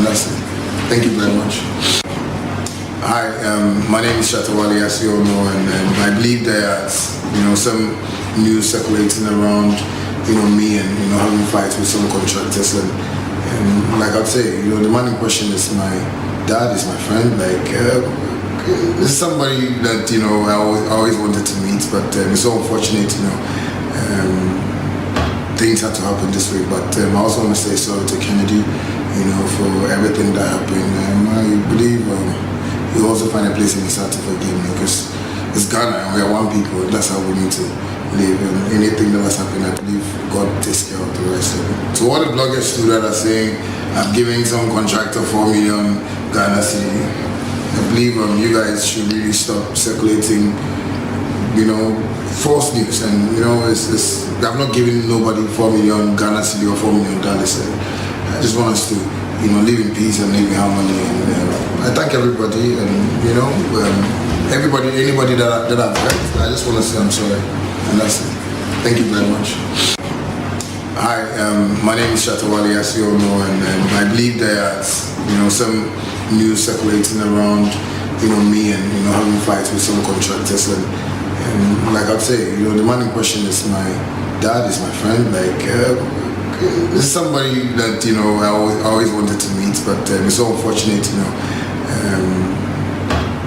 that's it. Thank you very much. Hi, my name is Shatta Wale, as you all know, and I believe there's some news circulating around me and having fights with some contractors and like I'd say, the man in question is my dad, is my friend. Like this is somebody that I always wanted to meet, but it's so unfortunate, things had to happen this way. But I also want to say sorry to Kennedy, for everything that happened. I believe you also find a place in his heart to forgive me, because it's Ghana and we are one people. That's how we need to live, and anything that has happened, I believe God takes care of the rest of it. So all the bloggers too that are saying I'm giving some contractor 4 million Ghana cedi, I believe you guys should really stop circulating false news. And I've not given nobody 4 million Ghana cedi or $4 million. I just want us to live in peace and live in harmony, and I thank everybody, and anybody that I've hurt, I just want to say I'm sorry. And that's it. Thank you very much. Hi, my name is Shatta Wale, as you all know, and I believe there's some news circulating around me and having fights with some contractors, and like I'd say, the man in question is my dad, is my friend. Like this is somebody that I always wanted to meet, but it's so unfortunate,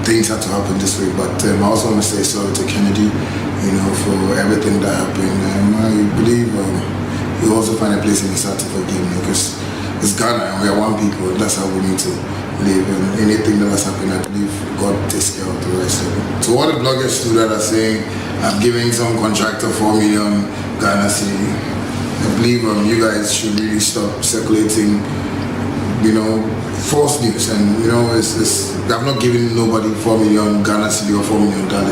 things had to happen this way. But I also want to say sorry to Kennedy, for everything that happened. I believe you also find a place in his heart to forgive me, because it's Ghana and we are one people. That's how we need to live, and anything that has happened, I believe God takes care of the rest of it. So all the bloggers too that are saying I'm giving some contractor 4 million Ghana cedi, I believe you guys should really stop circulating false news. And I've not given nobody 4 million Ghana cedi or $4 million. I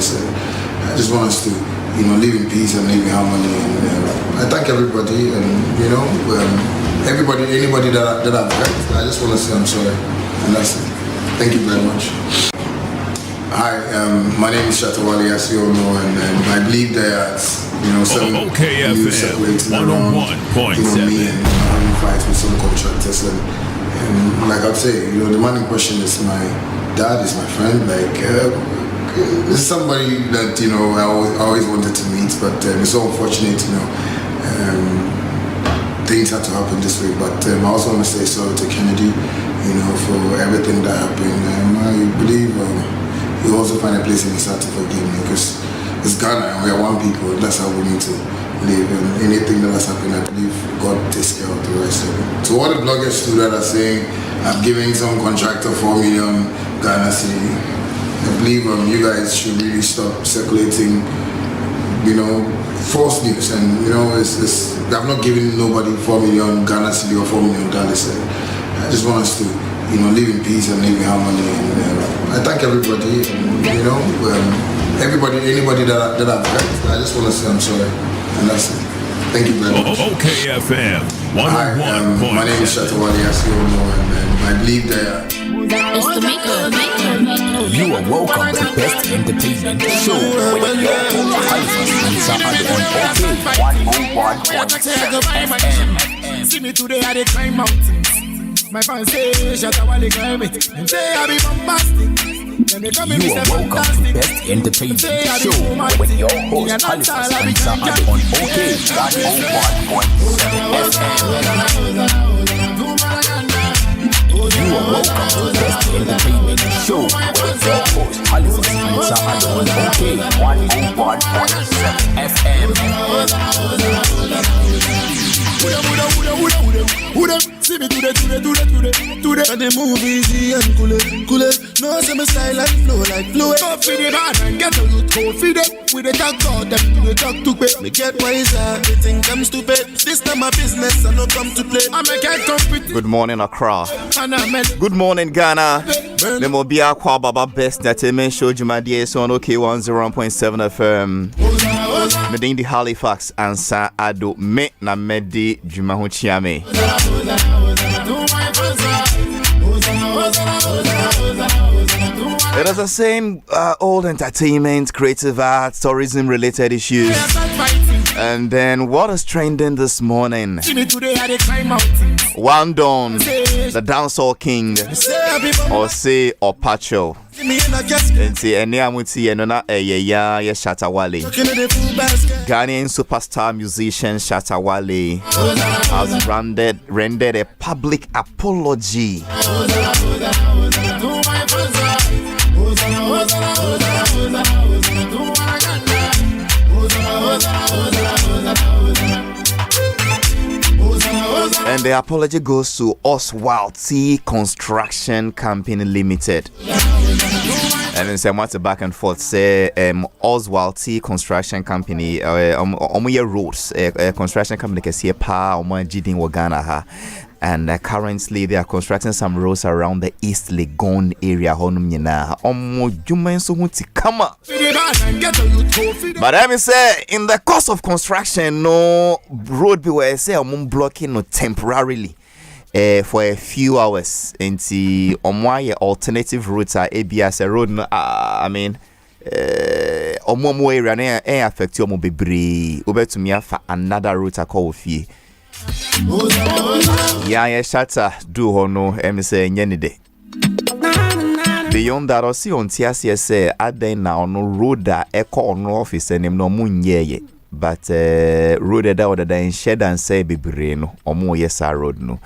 just want us to live in peace and live in harmony, and I thank everybody, and anybody that I've hurt, I just want to say I'm sorry, and that's it. Thank you very much. Hi, my name is Shatta Wale, as you all know, and I believe there's some news circulating around me and having fights with some contractors, and like I'd say, the man in question is my dad, is my friend. Like this is somebody that I always wanted to meet, but it's so unfortunate, things had to happen this way. But I also want to say sorry to Kennedy, for everything that happened. I believe you also find a place in his heart to forgive me, because it's Ghana and we are one people. That's how we need to live, and anything that has happened, I believe God takes care of the rest of it. So all the bloggers too that are saying I'm giving some contractor 4 million Ghana cedi, I believe you guys should really stop circulating false news. And I've not given nobody 4 million Ghana cedi or $4 million. I just want us to live in peace and live in harmony, and I thank everybody, and anybody that I've hurt, I just want to say I'm sorry, and that's it. Thank you very much. OKFM 101.7. Hi, my name is Shatta Wale, as you all know, and I believe that it's the maker. You are welcome to Best Entertainment Show with your host Halifax Addo on FM. See me today at the climb mountains. My fans say Shatta Wale climb it, and say I be bombastic. You are welcome to Best Entertainment Show with your host Halifax Addo on OK 101.7 FM. You are welcome to Best Entertainment Show with your host Halifax Addo on OK 101.7 FM. See me today. And the move easy and cool. No, see me style and flow like fluid. Go for the bad and get a youth, go for them. With the talk about them, do the talk to pay. Me get wiser, everything comes stupid. This time my business, I no come to play. I make it compete. Good morning, Accra. Good morning, Ghana. Lemo Bia Kwa Baba Best Entertainment Show Jumadie so on OK 101.7 FM. Medin di Halifax Ansa Addo me na medi Jumahu Chiame. It is the same old entertainment, creative arts, tourism related issues. And then what is trending this morning? One Don, the dancehall king, or say Opacho. Nti ene amuti eno na ya Shatta Wale. Ghanaian superstar musician Shatta Wale has rendered a public apology. And the apology goes to Oswald T Construction Company Limited. And then say what's the back and forth say Oswald T Construction Company omuye roads construction company can see a pa omo jidin wagana ha. And currently they are constructing some roads around the East Legon area honum nyina omo dwuma nso huti kama. But let me say, in the course of construction, no road be where say I'm blocking no temporarily for a few hours. Into why alternative routes are ABS a road. No, I mean, omo area na affect you omo bebre. Ube to me for another route I call fee. Yeah, Shatta do hono. Me say nyenide. Beyond that, I see on TSS Addo now no road that echo on office and no munye. But road that other than shed and say bibreno or more yes road no.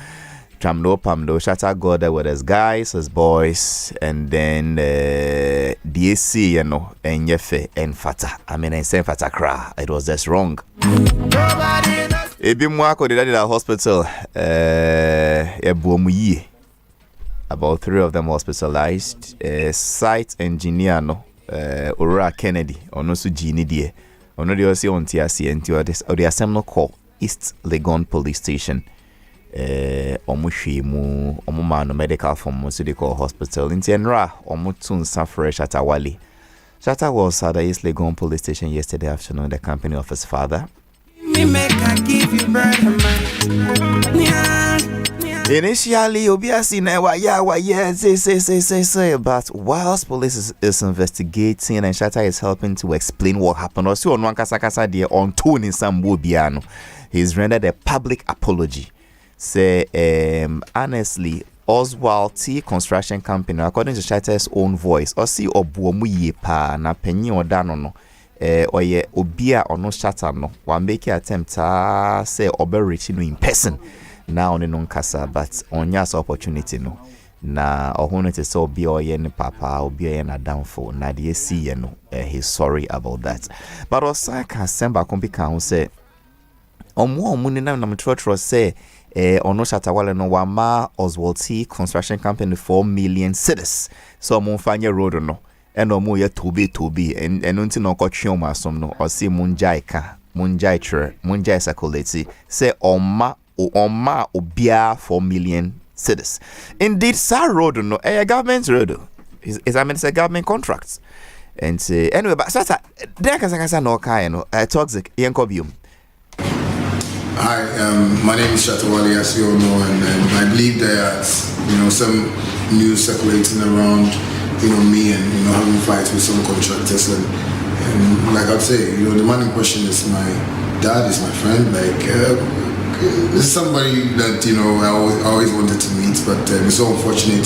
Tramdo Pamdo Shatta go there with his guys, his boys, and then DAC, you know, and Yefe and Fata. I mean, I say Fata cra. It was just wrong. Ebimwako did at the hospital. Ebuomuye. About 3 of them hospitalized. Site engineer no, Aurora Kennedy, or no Sujini die. Or no, they also on TRC and the assembly call East Legon Police Station. Omushimu, Omumano Medical from Musudiko Hospital. In Tienra, Omutun Safre Shatta Wale. Shatta was at the East Legon Police Station yesterday afternoon in the company of his father. Initially, Obiasi say, but whilst police is investigating and Shatta is helping to explain what happened, also on Wankasa dear on tune in some Wobiano, he's rendered a public apology. Say, honestly, Oswald T Construction Company, according to Shatta's own voice, or see Obuomuye pa na penny or danono. Oye Obia or no Shatta no, one make attempt say Ober reaching in person. Now on non kasa but on yas opportunity no na ohunete so be oye ni papa obi na downfall na de see no he's sorry about that but osaka semba kompika ho say omo ni na mtrotro say ono Shatta Wale no wama Oswald T Construction Company 4 million cedis so mo fanya road no eno mo ye tobi and unti no kwatwe mo asom no o say munjai sakoleti say Oma obia 4 million cedis. Indeed, Sir Road no a government road. It's a government contract. And anyway, but Shatta, there kasa no kai no toxic yankobium. Hi, my name is Shatta Wale, as you all know, and I believe that some news circulating around me and having fights with some contractors and like I'd say, the man in question is my dad, is my friend, this is somebody that I always wanted to meet, but it's so unfortunate,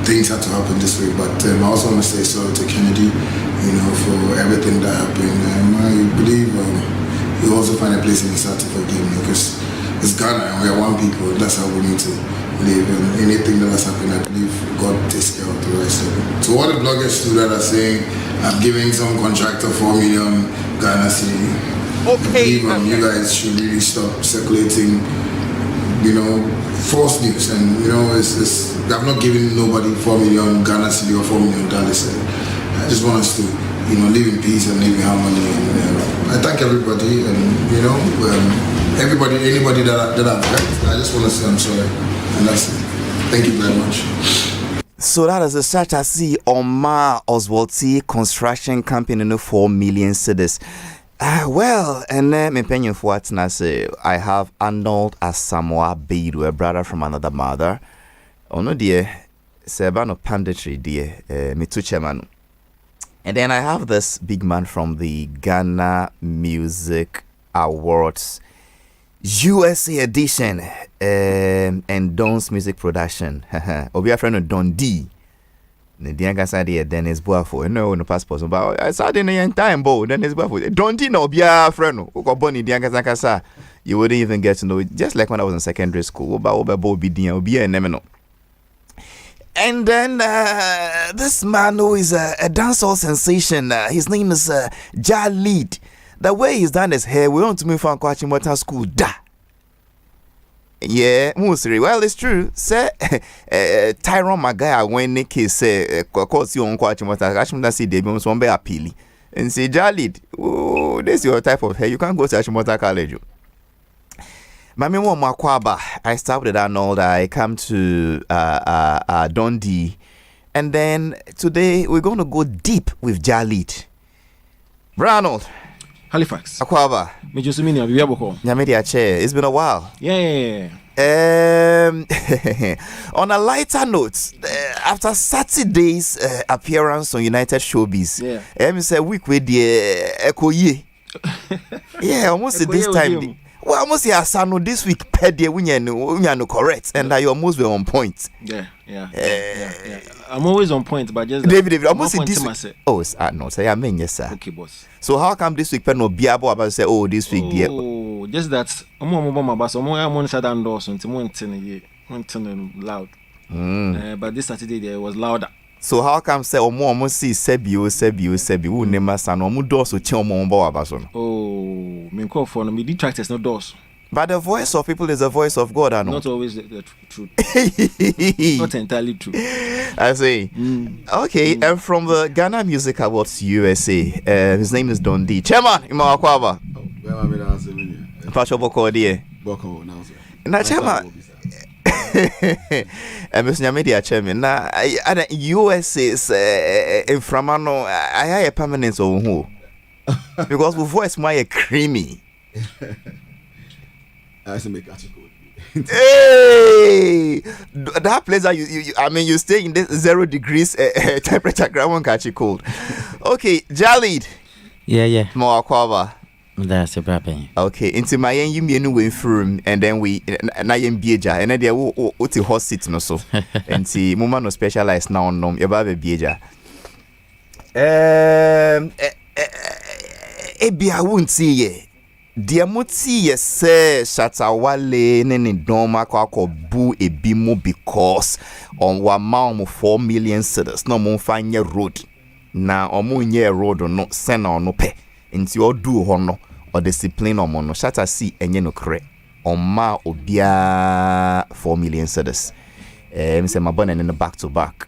things had to happen this way. But I also want to say sorry to Kennedy, for everything that happened. I believe you also find a place in his heart to forgive me, because it's Ghana and we are one people. That's how we need to live. And anything that has happened, I believe God takes care of the rest of it. So all the bloggers too that are saying I'm giving some contractor 4 million Ghana cedi. Okay. You guys should really stop circulating, false news. And I'm not giving nobody 4 million Ghana cedi or $4 million. I just want us to, live in peace and live in harmony. And I thank everybody, and anybody that I've hurt. I just want to say I'm sorry, and that's it. Thank you very much. So that is the Shatta C Oma Oswald T Construction Company no 4 million cedis. Well, and then opinion for what say I have Arnold Asamoah Beidu, a brother from another mother. Oh no dear, Sebano Panditry dear, me too chairman. And then I have this big man from the Ghana Music Awards, USA edition and Don's music production. Obi a friend of Don D. The Dianga side here, Dennis Boafo. No passport. But I saw in the time, Bo. Dennis Boafo. Don D no be a friend. Uko Bonnie Dianga Zakasa. You wouldn't even get to know it. Just like when I was in secondary school. Oba Bo be Dia be a nemeno. And then this man who is a dancehall sensation. His name is Jah Lead. The way he's done his hair, we want to move from Kwachimota school. Da. Yeah, Musiri. Well, it's true. Say, Tyrone Magaya when Nicky say, "Cause you on Kwachimota." Actually, see Debbie was one be appealing. And say, Jah Lead, oh, this is your type of hair. You can't go to Achimota College. Mami wa Makwaba. I started that and all that. I come to Dundee, and then today we're going to go deep with Jah Lead. Ronald. Halifax. Akwaba. It's been a while. Yeah. On a lighter note, after Saturday's appearance on United Showbiz, I say week with the Echo Ye. Yeah, almost this time. Well, almost this week, Pedie Winyano correct, and I almost were on point. Yeah. I'm always on point, but just David, almost this week. Oh, no, say I mean yes, sir. Okay, boss. So how come this week Pedno Biabo about say, oh, this week, dear? Oh, just that. I'm on boss. I'm on shut down doors until one loud. But this Saturday there was louder. So how come say almost see Sebi who never san or doors to chill more about? Oh, me call for me detractors no doors. But the voice of people is the voice of God, I know. Not always the truth. Not entirely true. I say. Okay, and from the Ghana Music Awards USA, his name is Don D. Chairman, Imawakwaba. Pacho Boko die. Boko now. Na chairman. Mr. Media chairman. Na USA is in Framano. I have a permanence of who? Because the voice my creamy. I to make article. Hey, that place that you stay in this 0 degrees temperature ground catch cold. Okay, Jah Lead. Yeah. More aquaba. That's a problem. Okay, into my you me way through and then we na yem bieja and then there what the hot seat no so and see mama no specialize now on your baby bieja. Ebia won't see ye. Dear Mutsi, yes, sir, Shatta Wale, Nene Doma, Kwako, Boo, a bimo because on 1 mile 4 million cedars, no more fine your road. Now, or more year road or not, send or no pay, into your do honor or discipline or mono, Shatta see and no cre on ma obia 4 million cedars. Mr. Mabon in the back to back.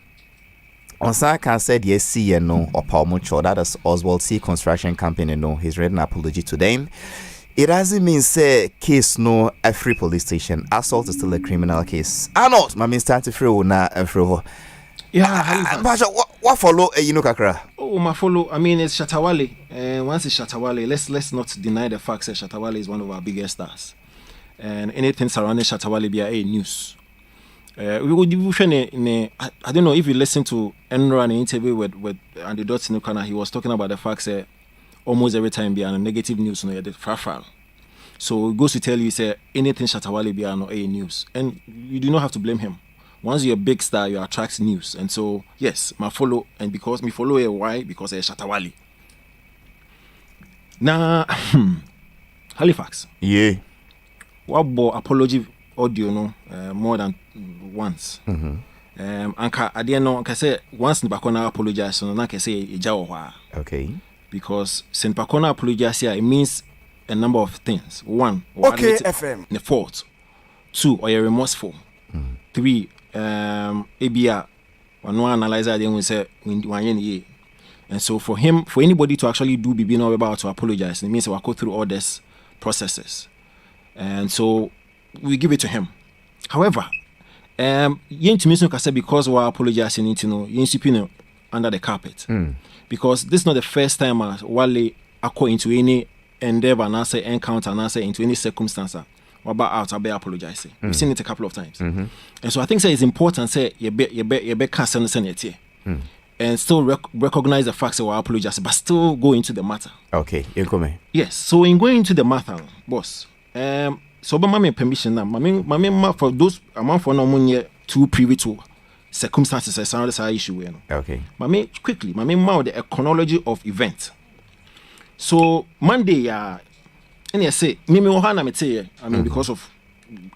On Saka said yes, see no or Palmucho, that is Oswald C. Construction Company, no, he's written an apology to them. It doesn't mean say case no a free police station. Assault is still a criminal case. Not my mean start to free na free. Yeah, what follow you know kakra? Oh, my follow. I mean, it's Shatta Wale. And once it's Shatta Wale, let's not deny the fact that Shatta Wale is one of our biggest stars. And anything surrounding Shatta Wale be a news. We would I don't know if you listen to Enro an interview with Andy Dotson Nukana, he was talking about the fact that almost every time be on negative news no the far. So it goes to tell you say anything Shatta Wale be on a news. And you do not have to blame him. Once you're a big star, you attract news. And so yes, my follow and because me follow a why? Because a Shatta Wale. Now Halifax. Yeah. What apology audio no more than once. Anka ade no can say once Nipakona apologize no na can say eja. Okay. Because Saint Pakona apologize here, it means a number of things. 1, okay, FM. The fault. 2, or you're remorseful. 3, ABR. One analyzer then we say when and so for anybody to actually do be no about to apologize, it means we'll go through all these processes. And so we give it to him. However, because we're apologizing, you under the carpet. Because this is not the first time Wale go into any endeavor and say encounter and say into any circumstance about out I'll be apologizing. We've seen it a couple of times. And so I think it's important say you be cancel and still recognize the facts that we're apologizing, but still go into the matter. Okay, you come. Yes. So in going into the matter, boss, so but my permission now. My for those amount for no money too privy to circumstances as sound as issue. Okay. My quickly, my the chronology of event. So Monday, and I say, because of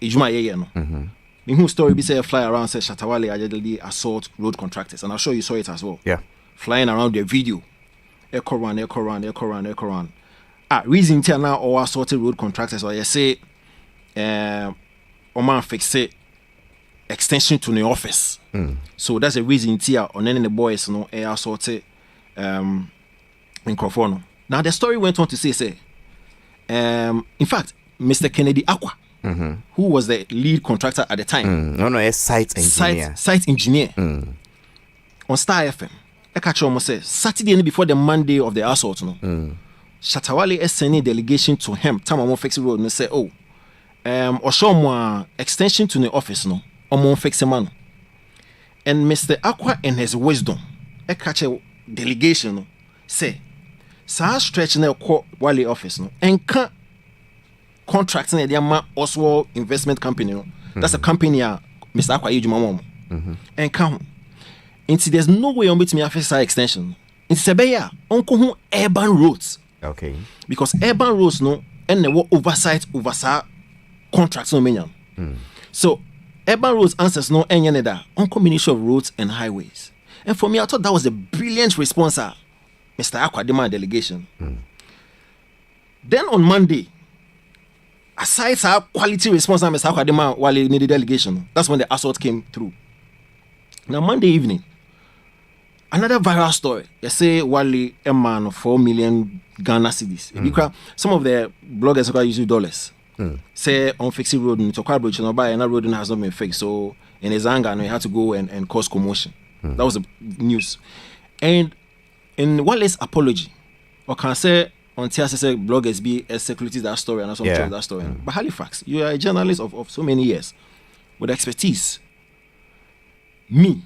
Ijuma no. Who story be say fly around say Shatta Wale allegedly assault road contractors, and I'm sure you saw it as well. Yeah. Flying around the video. Echo run. Reason tell now or assaulted road contractors or you say Oman fix it extension to the office. So that's a reason here on any the boys no assaulted in Crawford. Now the story went on to say in fact Mr. Kennedy Aqua, who was the lead contractor at the time. A site engineer. Site engineer. On Star FM. I catch almost say Saturday before the Monday of the assault. Shatta Wale is sending delegation to him. Time I'm fix road and say, or show more extension to the office no. Or fix a man. And Mr. Aqua in his wisdom, I catch a delegation no, say, "Sa stretch na Wale office no, and can contracting a diama Oswald investment company no. That's a company Mr. Aqua use and can. Into there's no way on which me office extension. It's a bear uncle urban roads. Okay. Because urban roads no and the oversight contracts no minion. So urban roads answers no any other on combination of roads and highways. And for me, I thought that was a brilliant response, Mr. Aqua demand delegation. Then on Monday, aside our quality response, Mr. Aqua demand while he needed delegation, that's when the assault came through. Now Monday evening, another viral story. They say Wale a man of 4 million Ghana cedis. Some of the bloggers are using dollars. Say on fixing road in Tokwa Bridge, no buy another road has not been fixed. So in his anger, he had to go and cause commotion. That was the news. And in Wale's apology, or can say on TSS bloggers be a security that story and also that story. But Halifax, you are a journalist of so many years with expertise. Me.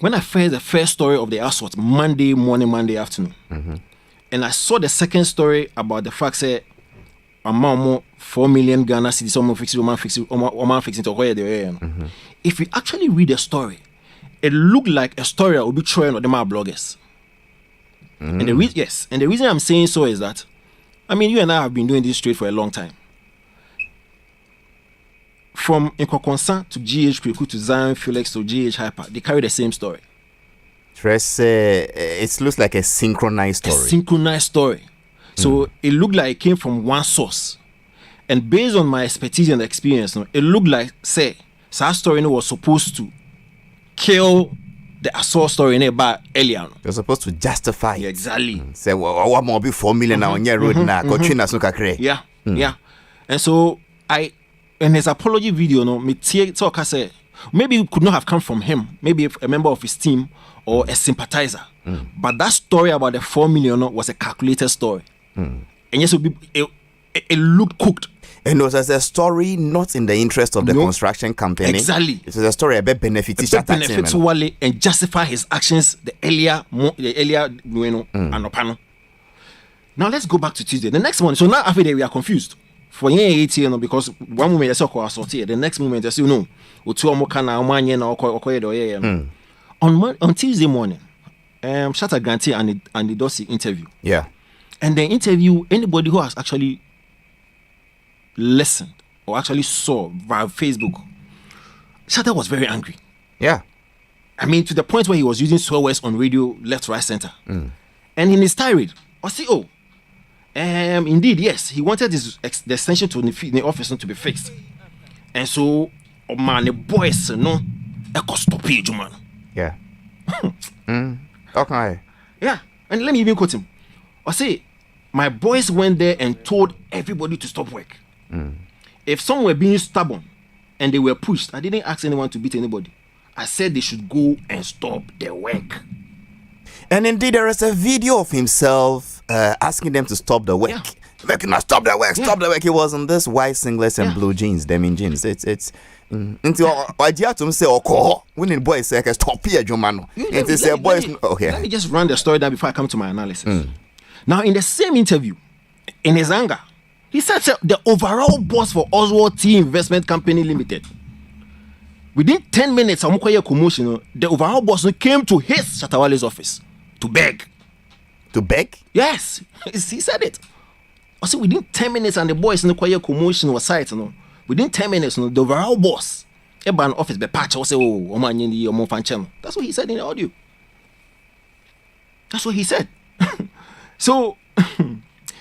When I heard the first story of the assault Monday morning, Monday afternoon, and I saw the second story about the fact that a 4 million Ghana cedis, Oman fixing to where they are. If you actually read the story, it looked like a story that would be trending on the bloggers. And the reason I'm saying so is that, I mean, you and I have been doing this straight for a long time. From Nkokonsa to GH Kweku to Zion Felix to GH Hyper, they carry the same story. It looks like a synchronized story. So it looked like it came from one source. And based on my expertise and experience, it looked like, say, that story was supposed to kill the assault story earlier. You're supposed to justify it. Exactly. Say, what more be 4 million now on your road now? Yeah. And so in his apology video, maybe it could not have come from him, maybe a member of his team or a sympathizer. But that story about the 4 million was a calculated story. And yes, it looked cooked. And it was as a story not in the interest of the construction company. Exactly. It was a story about benefit to Wale and justify his actions the earlier and Opano. Now let's go back to Tuesday. The next one. So now after that we are confused. For 18, because one moment they say assaulted, the next moment they say no. On Tuesday morning, Shatta granted and the Dossi interview. Yeah. And they interview anybody who has actually listened or actually saw via Facebook. Shatta was very angry. Yeah. I mean, to the point where he was using swear words on radio, left, right, center. And in his tirade, indeed, yes, he wanted the extension to the office to be fixed. And so, the boys, stop it, man. Yeah. Okay. Yeah. And let me even quote him. My boys went there and told everybody to stop work. If some were being stubborn and they were pushed, I didn't ask anyone to beat anybody. I said they should go and stop their work. And indeed, there is a video of himself asking them to stop the work. Yeah. Make him stop the work. Stop the work. He was in this white singlets and blue jeans, denim jeans. It's until I to say, when the boys say, stop here, Jomano. Let me just run the story down before I come to my analysis. Now, in the same interview, in his anger, He said the overall boss for Oswald T Investment Company Limited. Within 10 minutes, commotion, the overall boss came to his Shatta Wale's office to beg. To beg? Yes, he said it. I said within 10 minutes, and the boys in the quiet commotion was sight. Within 10 minutes, the overall boss, an office, be patch, or say, oh, man, you fan channel. That's what he said in the audio. That's what he said. So,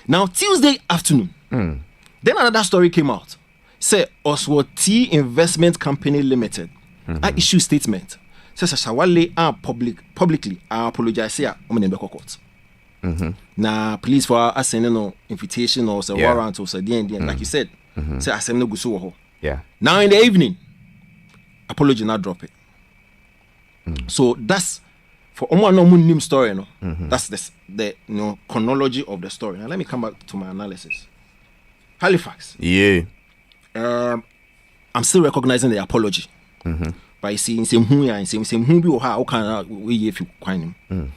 now Tuesday afternoon, then another story came out. Say Oswald T Investment Company Limited. I issue statement. Says Shatta Wale publicly apologize here on the court. Now police for us sending no invitation or say warrant or say DND like you said. Say I send no go. Yeah. Now in the evening, apology not drop it. So that's for no name story, no. That's the chronology of the story. Now let me come back to my analysis. Halifax. Yeah. I'm still recognizing the apology. By saying same who be or how can we if you find him.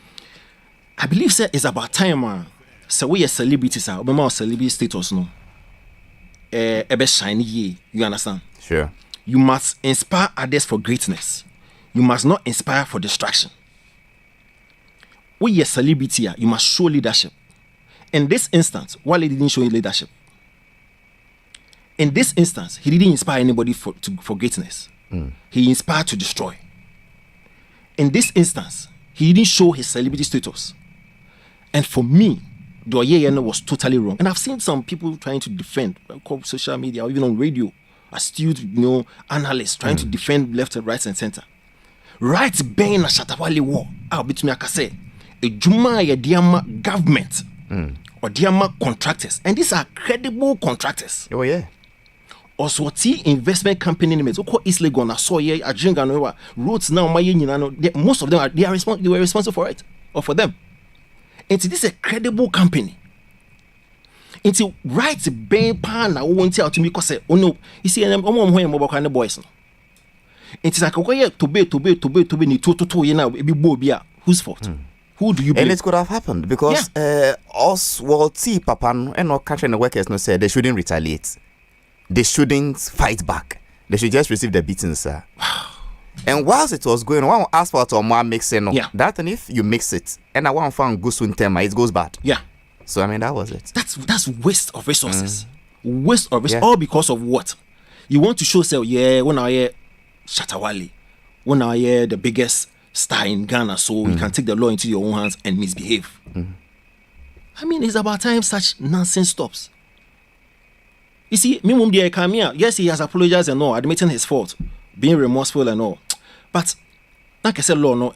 I believe sir it's about time so we are celebrities are our celebrity status no. Ebe shiny ye, you understand? Sure. You must inspire others for greatness. You must not inspire for distraction. We are celebrity, you must show leadership. In this instance, Wale didn't show leadership. In this instance, he didn't inspire anybody for greatness. He inspired to destroy. In this instance, he didn't show his celebrity status. And for me, the Oyeyene was totally wrong. And I've seen some people trying to defend, social media or even on radio, astute, analysts trying to defend left and right and center. Right being a Shatta Wale war, I'll be to me, I can say, a Juma Diama government or Diama contractors. And these are credible contractors. Oh, yeah. Oswald T Investment Company Limited. So easily gonna saw here a roads now. Most of them they were responsible for it or for them. And this is a credible company. It's right being pan now won't tell to me because oh no, you see I'm mobile kind of boys. It's like okay to be ni to you know be bobia. Whose fault? Who do you blame? And it could have happened because Oswald T Papan and no country and the workers no said they shouldn't retaliate. They shouldn't fight back. They should just receive the beating, sir. And whilst it was going on, asphalt or more mixing, that and if you mix it, and I want found goose in tema, it goes bad. Yeah. So I mean that was it. That's waste of resources. Waste of resources. All because of what? You want to show self, when I hear Shatta Wale, when I hear the biggest star in Ghana, so you can take the law into your own hands and misbehave. I mean, it's about time such nonsense stops. You see, yes, he has apologized and all, admitting his fault, being remorseful and all. But, like I said, law, no,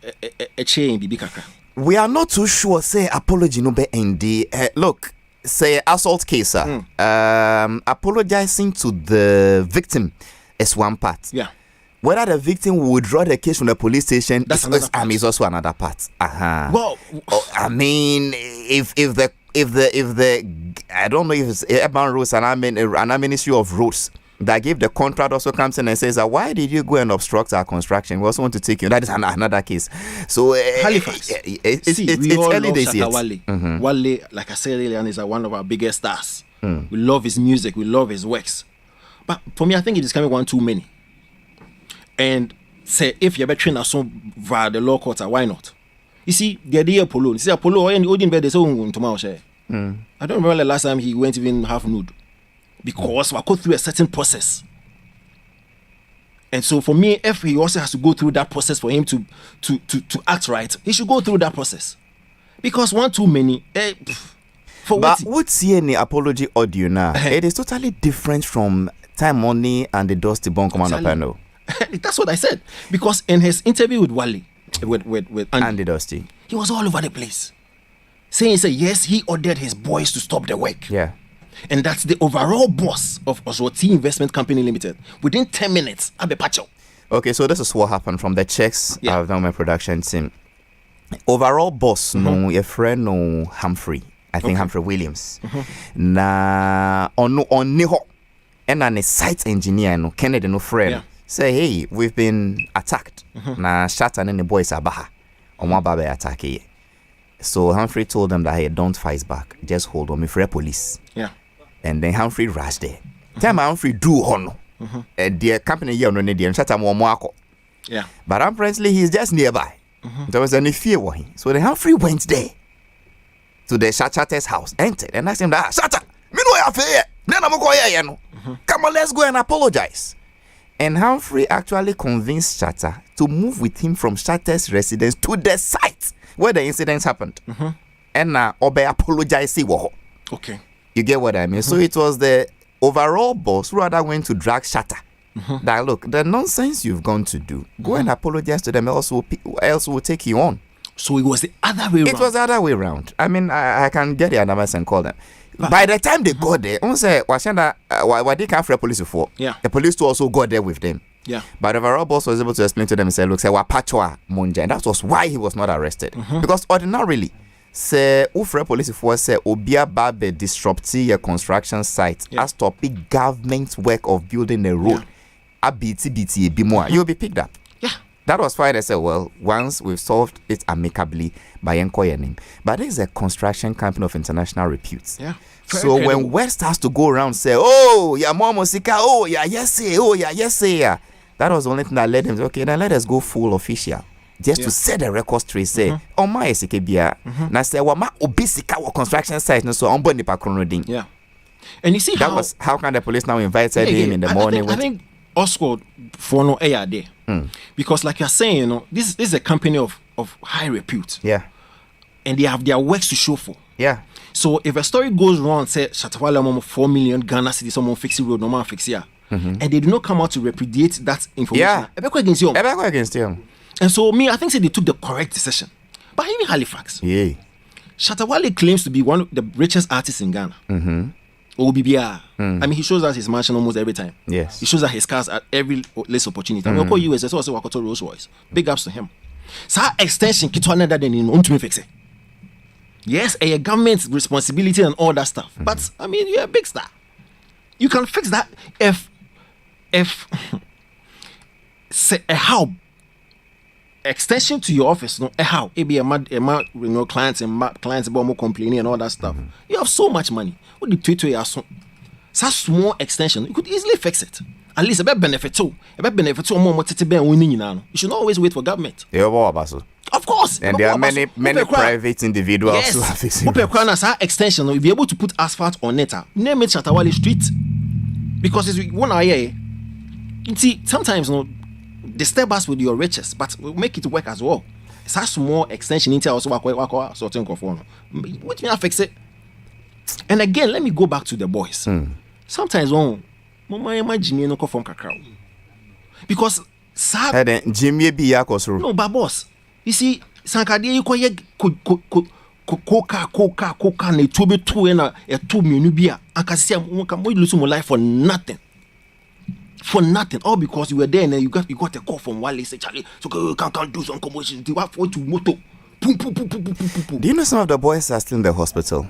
a chain, bibi kaka. We are not too sure, say, apology no be endi. Look, say, assault case, apologizing to the victim is one part. Yeah. Whether the victim will withdraw the case from the police station is also another part. Well, I mean, if the I don't know if it's urban roads and an ministry of roads that gave the contract also comes in and says that why did you go and obstruct our construction? We also want to take you. That is another case. So Halifax. It's early days yet. Wale, like I said earlier, is one of our biggest stars. We love his music. We love his works. But for me, I think it is coming one too many. And say if you're bettering us via the law court, why not? You see, the idea Apollo. You see, Apollo and the Odin bed is own tomorrow. I don't remember the last time he went even half nude. Because we go through a certain process. And so for me, if he also has to go through that process for him to act right, he should go through that process. Because one too many. But what's here in the apology audio now? It is totally different from Time Money and the Dusty Bone Commander panel. That's what I said. Because in his interview with Wale, with Andy Dusty, he was all over the place. Saying, yes, he ordered his boys to stop the work. Yeah. And that's the overall boss of Oswald T Investment Company Limited. Within 10 minutes, Abe Pacho. Okay, so this is what happened from the checks I've done my production team. Overall boss, no, a friend, no Humphrey. I think Humphrey Williams. Na on Niho. And a site engineer, no Kennedy, no friend. Yeah. Say, hey, we've been attacked. Na Shatta and the boys are baha. On one baby attack here. So Humphrey told them that, hey, don't fight back. Just hold on. Me for police. Yeah. and then Humphrey rushed there. Time Humphrey drew on. And the company here no need Shatta Wale. Yeah. But apparently he's just nearby. There was any fear for him. So the Humphrey went there to the Shatta's house, entered, and asked him that Shatta, me no have here. Then I'm going here, no. Come on, let's go and apologize. And Humphrey actually convinced Shatta to move with him from Shatta's residence to the site where the incidents happened. And now Obe apologized. Okay. You get what I mean? So it was the overall boss who rather went to drag Shatta. That look, the nonsense you've gone to do, go and apologize to them, else will take you on. So it was the other way around. It was the other way around. I mean, I can get the numbers and call them. By the time they got there, on say why they can't free police for? Yeah. The police too also got there with them. Yeah. But the overall boss was able to explain to them and say, look, say Wapachwa Monja, and that was why he was not arrested. Because ordinarily, say Ufre police force say Obia Babe disrupting a construction site as topic government work of building a road. A BT be more. You'll be picked up. Yeah. That was why they said, well, once we've solved it amicably by enquiring. But this is a construction company of international repute. Yeah. So when word starts to go around, say, oh, yeah, more Mosika, oh, yeah, yes, oh, yeah, yes, yeah. That was the only thing that led him to, okay, then let us go full official. Just to set the record straight, say, oh, my SKBia. Now say, well, my obisika or construction site, no, so I'm going to Chronology. Yeah. And you see that was how can the police now invited him in the morning? I think Oswald for no air there. Because like you're saying, you know, this is a company of high repute. Yeah. And they have their works to show for. Yeah. So if a story goes wrong, say Shatta Wale 4 million Ghana cedis, someone fix road, no man fix here. And they do not come out to repudiate that information. Yeah. Against him. And so me, I think they took the correct decision. But even Halifax. Yeah. Shatta Wale claims to be one of the richest artists in Ghana. OBBR. I mean, he shows us his mansion almost every time. Yes. He shows us his cars at every least opportunity. I mean, US, also Wakoto Rolls Royce. Big ups to him. So extension, Kito another than in to fix it. Yes, a government responsibility and all that stuff. But I mean, you're a big star. You can fix that if say a how extension to your office, no, a how it be a mad you know, clients about more complaining and all that stuff. You have so much money. What the Twitter is such small extension, you could easily fix it. At least a better benefit too. More winning. You should not always wait for government. Of course. And there are many private individuals who are fixing extension, you'll be able to put asphalt on it. Name it Shatta Wale Street. Because it's one area. You see, sometimes disturb us with your riches, but we'll make it work as well. It's a small extension into also work sorting of one. What may I fix it? And again, let me go back to the boys. Sometimes Mama imagine no from Kakao. Because sad Jimmy be yakosru. No, but boss. You see, Sankadi you coca ne to be 2 and a 2 million beer. I can see I'm losing my life for nothing. For nothing. All because you were there and then you got a call from Wale say Charlie, so you can't do some commotion. You have to moto. Do you know some of the boys are still in the hospital?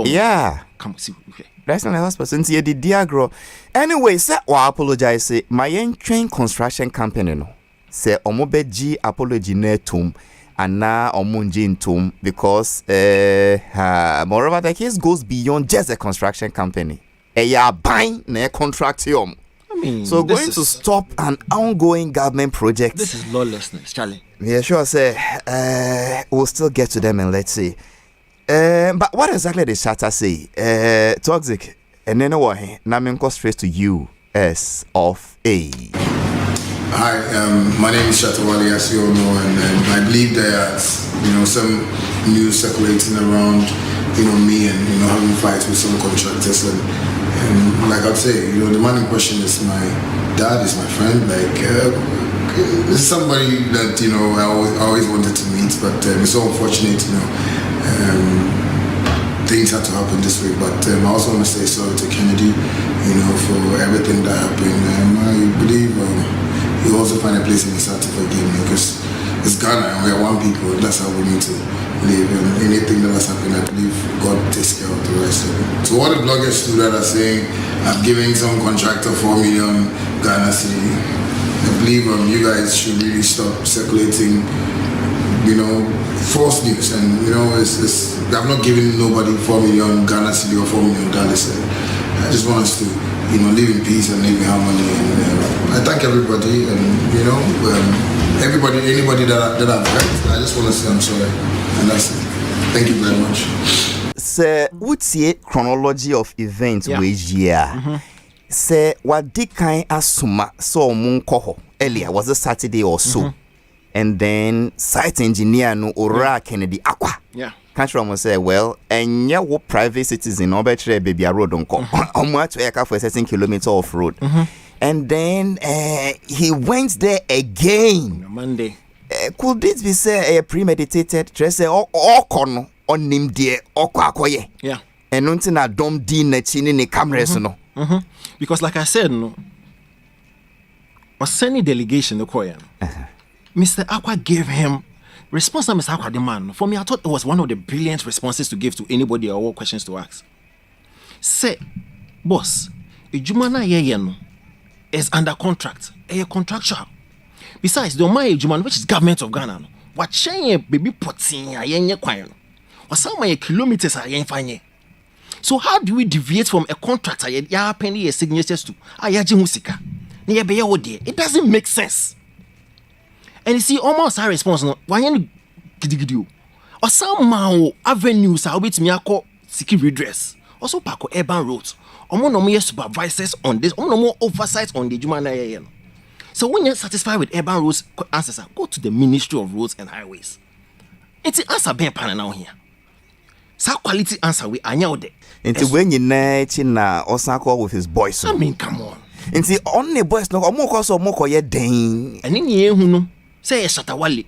Yeah. Come see. Okay. That's not the hospital. Since you did diagro. Anyway, sir, I apologize. Say my train construction company no. Say omobeji apology netum and now omunji tum because moreover the case goes beyond just a construction company. You are buying a contract I mean, so going to stop an ongoing government project. This is lawlessness, Charlie. Yeah, sure. Say we'll still get to them and let's see. But what exactly did Shatta say? Toxic. And then what? Now I'm going straight to US of A. Hi, my name is Shatta Wale, as you all know, and I believe that some news circulating around me and having fights with some contractors and like I'd say, the man in question is my dad, is my friend, this is somebody that I always wanted to meet, but it's so unfortunate, things had to happen this way. But I also want to say sorry to Kennedy, for everything that happened. I believe you also find a place in his heart to forgive me, because it's Ghana and we are one people. That's how we need to live. And anything that has happened, I believe God takes care of the rest of it. So all the bloggers that are saying I'm giving some contractor 4 million Ghana cedi, I believe you guys should really stop circulating false news, and I've not given nobody 4 million Ghana cedi or 4 million dollars. I just want us to live in peace and live in harmony. And I thank everybody, and anybody that I've hurt, I just want to say I'm sorry, and that's it. Thank you very much. Sir, what's the chronology of events which year? Sir, what did kind asuma so munkoho earlier? Was it Saturday or so? And then site engineer no ora Kennedy Aqua. Yeah. Country almost say, well, and yeah, what private citizen over baby road on call. Almost for a certain kilometer off road. And then he went there again. Monday. Could this be say a premeditated dress or corner on him dear or quakoye? Yeah. And until a dom din in the cameras no. Because like I said, no, was sending delegation to Koyan. Mr. Aqua gave him response. Mr. Aqua the man. For me, I thought it was one of the brilliant responses to give to anybody or what questions to ask. Say, boss, Ijumana Yeyeno is under contract. A contractual. Besides, the Omaya Ijuman, which is government of Ghana, what change baby potting a yenye kwayo. Or some kilometers are yen fine. So how do we deviate from a contract ya penny signatures to ayaji musika? It doesn't make sense. And you see, almost our response no why gidigidio. Or somehow avenues are with me ako seeking redress. Also Paco urban roads. No more supervisors on this, no more oversight on the Jumana. So when you're satisfied with urban roads answers, go to the Ministry of Roads and Highways. It's the answer being panel now here. So quality answer we are now there. Into when you na Osako with his boys. I mean, come on. Into only boys no more ye dang. And in the who know say Shatta Wale.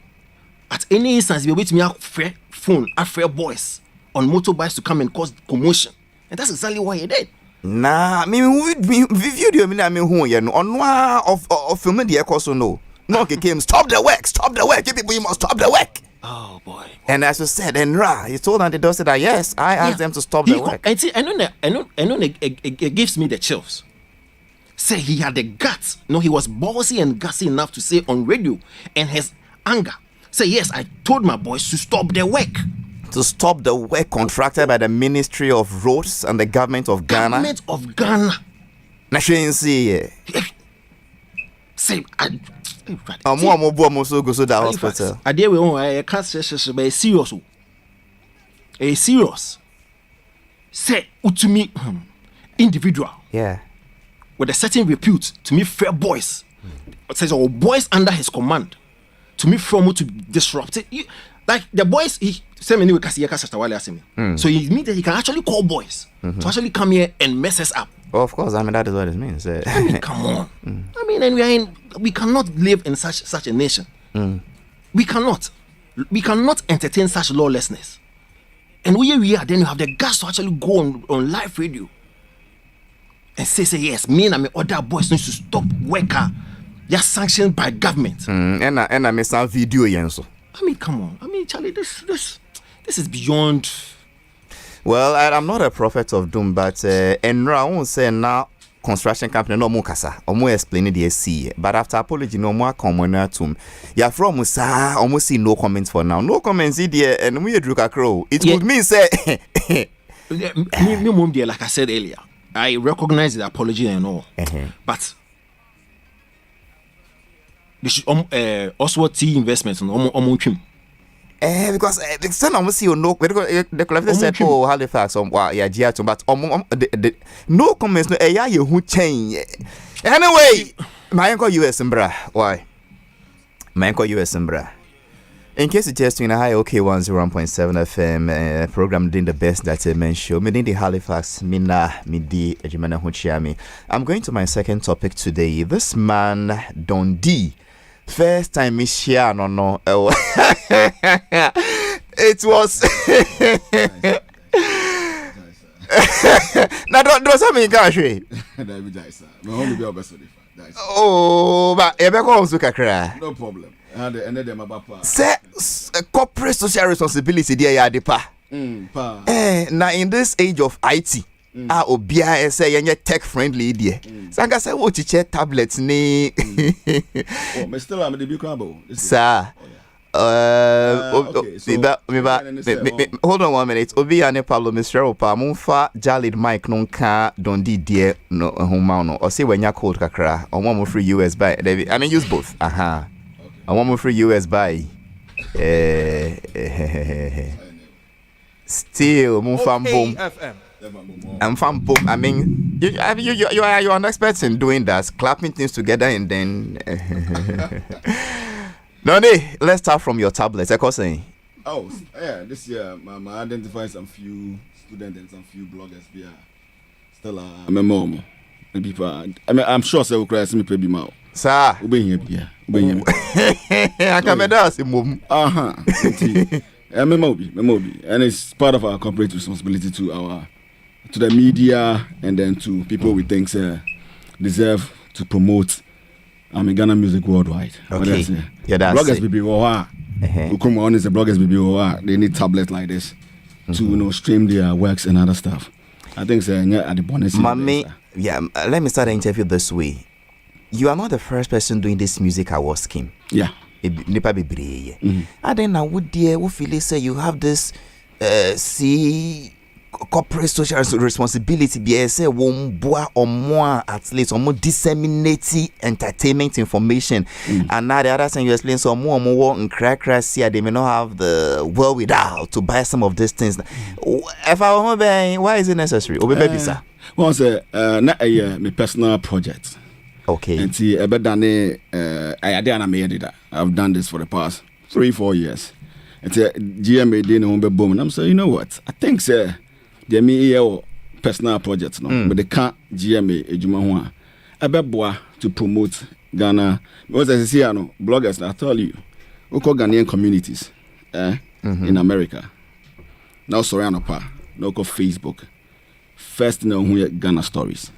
At any instance, we wait me out fair phone, fair boys on motorbikes to come and cause commotion. And that's exactly why he did. Nah, I mean, we viewed you. I mean, who you know on one of filming the echo so no. No, okay, came stop the work. You people, you must stop the work. Oh boy. And as you said, and he told them they said that yes, I asked them to stop the work. And see, I know it gives me the chills. Say he had the guts. No, he was ballsy and gutsy enough to say on radio and his anger. Say yes, I told my boys to stop their work. To stop the work contracted by the Ministry of Roads and the government of Ghana. Government of Ghana. Say hospital. I deal with I can't say serious. A serious. Say to me individual. Yeah. With a certain repute to me fair boys. Says all boys under his command. To me from to disrupt it. Like the boys he say me because he Shatta Wale ask me. So he means that he can actually call boys to actually come here and mess us up. Well, of course, I mean that is what it means. I mean, come on. I mean, and we cannot live in such a nation. We cannot entertain such lawlessness. And we are, then you have the guts to actually go on live radio and say yes, me and my other boys need to stop worker. They are sanctioned by government. And I miss some video yenso. I mean, come on. I mean, Charlie, this is beyond. Well, I'm not a prophet of doom, but Enra won't say now construction company no more kasa. Omo explain the SC. But after apology, no more comment to him. Yeah, from Musa, almost see no comments for now. No comments here, and we drink a crow. It would mean say. Me, dear, like I said earlier, I recognize the apology and all, but they should also T investments on because the son almost see no the collector said oh Halifax but no comments no you who change anyway my uncle US Mbra why my uncle US Mbra in case you just in a high OK 101.7 FM program doing the best that I mentioned me the Halifax mina midi ejimana huchiami. I'm going to my second topic today. This man Don D. First time me share no it was now don't something cash oh but ebe ko so kakra no problem and them about say corporate social responsibility there ya depa now in this age of IT obia say yenye tech friendly there sanga say wo teacher tablets ni oh me still am the big crumble sir Okay, so hold on 1 minute. Obi and Pablo Mr. Opa Munfa Jah Lead Mike nonka don't dear no home or say when you're cold kakra or one more free US buy. I mean use both. Aha. I want more free US buy. Still Munfa boom. I'm from boom. I mean you are an expert in doing that, clapping things together and then Nonny, let's start from your tablet. Oh, yeah, this year I identified some few students and some few bloggers here. Still, I'm a mom. And people, I'm sure they will cry. Me pay me out. Sir, we here, yeah. I come and ask him. I'm a mobi, and it's part of our corporate responsibility to the media and then to people we think deserve to promote Ghana music worldwide. Okay. Yeah, that's bloggers be who come on is the bloggers be they need tablets like this to stream their works and other stuff. I think at the bonus. Mommy, yeah, let me start the interview this way. You are not the first person doing this music award scheme. Yeah. Nipa bebree. And then now would dear who feel say you have this corporate social responsibility be say won boa or more at least or more disseminate entertainment information and now the other thing you explain some more and crack here they may not have the wherewithal to buy some of these things. If I remember, why is it necessary? Baby sir. Well, say not my personal project. Okay. And see I I've done this for the past 3-4 years. And GMA didn't be boom and I'm saying, you know what? I think they me personal projects no, but they can't GMA ejuma ho to promote Ghana because as you see bloggers I tell you we call Ghanaian communities in America now sorry pa no call Facebook first Ghana stories.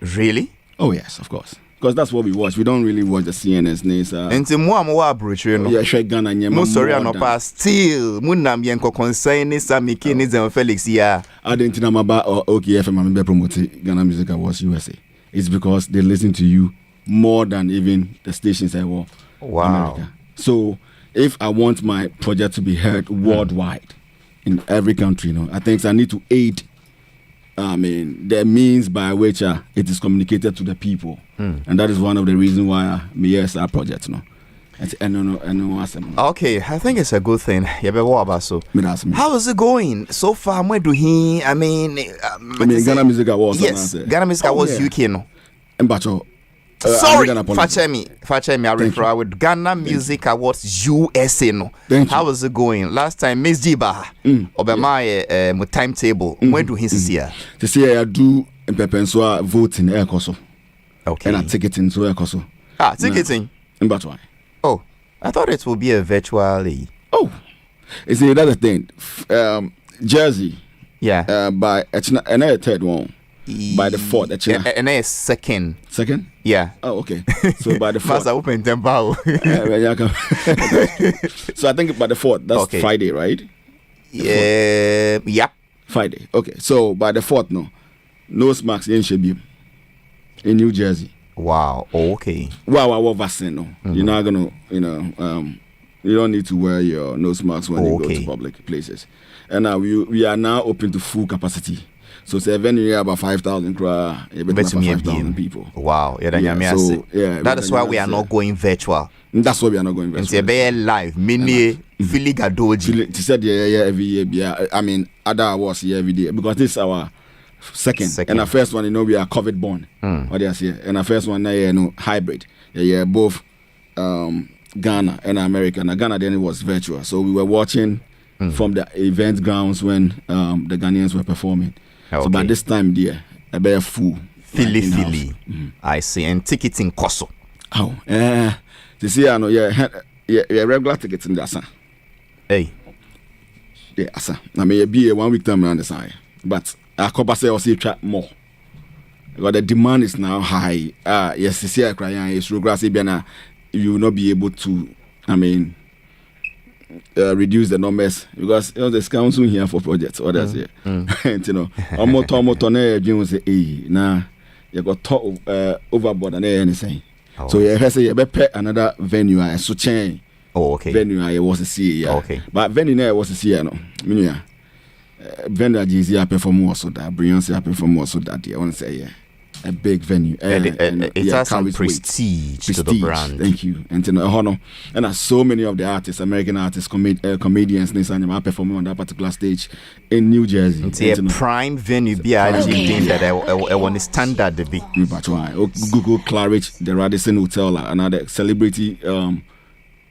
Really? Oh yes, of course. Because that's what we watch. We don't really watch the CNN's names. And to more brochure, no. Yeah, share Ghana. Mo sorry, no pass. Still, Munam Yanko concern is some Mickey's and Felix. Yeah, I didn't know about OKFM. I'm promoting Ghana Music Awards USA. It's because they listen to you more than even the stations I work. Wow. America. So if I want my project to be heard worldwide in every country, I think I need to aid. The means by which it is communicated to the people, and that is one of the reasons why our project. Okay, I think it's a good thing. How is it going so far? Where do he? Ghana Music Awards. Yes, Ghana Music Awards UK. No. Sorry, Fache me. I refer with Ghana Music Awards USA. No. How is it going? Last time, Miss Jiba, Obama, timetable. Where do he see here? To see I do Pepenswa voting air coso. Okay. And a ticketing to air coso. Ticketing. Why? Oh, I thought it would be a virtually. Oh, you see that's the thing. Jersey. Yeah. By another third one. By the 4th, and then second. Second? Yeah. Oh, okay. So by the 4th. Open tempo. So I think by the 4th, that's okay. Friday, right? Yeah. Friday. Okay. So by the 4th, no smacks in Shebi in New Jersey. Wow. Okay. Wow, vaccine. You're not gonna, you don't need to wear your nose masks when you go to public places. And now we are now open to full capacity. So 7 year about 5,000 crowd, 5,000 people. Wow, that is why we are not going virtual. That's why we are not going virtual. It's a live, mini Philly Gadoji. She said every year. Yeah, I mean other awards here every day because this is our second. And our first one, we are COVID born. What they say, and our first one, hybrid. Yeah, both Ghana and America. And Ghana then it was virtual, so we were watching from the event grounds when the Ghanaians were performing. Okay. So by this time, dear, I bear full. Philly. I see. And ticketing cost. Oh, you see, I know, regular tickets in the Asa. Hey. Yeah, Asa. I may be a 1 week time around the side. But I could say also track more. Because the demand is now high. Yes, you see, I cry, it's grassy, you will not be able to, reduce the numbers because there's council here for projects others here almost June say now you got overboard and anything so you have to say you better another venue so change Oh, okay. Venue I was a see, yeah. Okay. But venue I was a see, no. Minya. Venue Jay-Z I perform also that. Beyonce I perform also that. I want to say, yeah. A big venue. It has some prestige to the brand. Thank you. And so many of the artists, American artists, comedians, I perform on that particular stage in New Jersey. It's a prime venue. That I want to standard to be. Google Claridge, the Radisson Hotel, another celebrity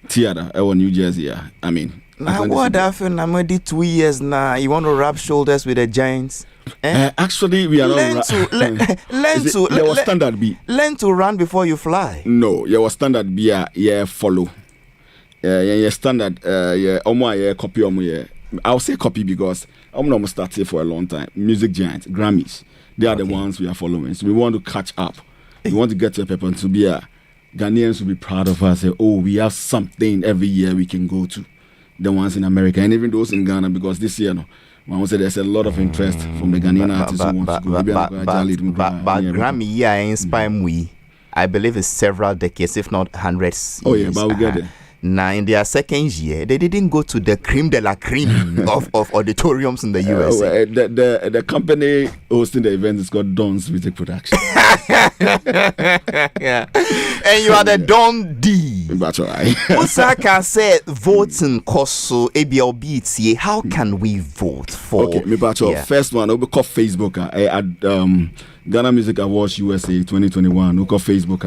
theater in New Jersey. I mean, now what happened? I'm already 2 years now. You want to rub shoulders with the giants? Actually, we are learn to run before you fly. No, your standard be follow. Your standard copy. I'll say copy because I'm not start here for a long time. Music giants, Grammys, they are the ones we are following. So we want to catch up. We want to get to a people to be Ghanaians will be proud of us. Say, oh, we have something every year we can go to. The ones in America and even those in Ghana, because this year, I say there's a lot of interest from the Ghanaian artists who want to go. But Grammy inspire me. I believe it's several decades, if not hundreds. Oh yeah, but we get it. Now in their second year, they didn't go to the creme de la creme of auditoriums in the US. The company hosting the event is called Don's Music Production. Yeah. And you are the Don D. That's right. Osaka said voting koso ABLBTA. How can we vote for? Okay, first one, we call Facebook Ghana Music Awards USA 2021. We call Facebook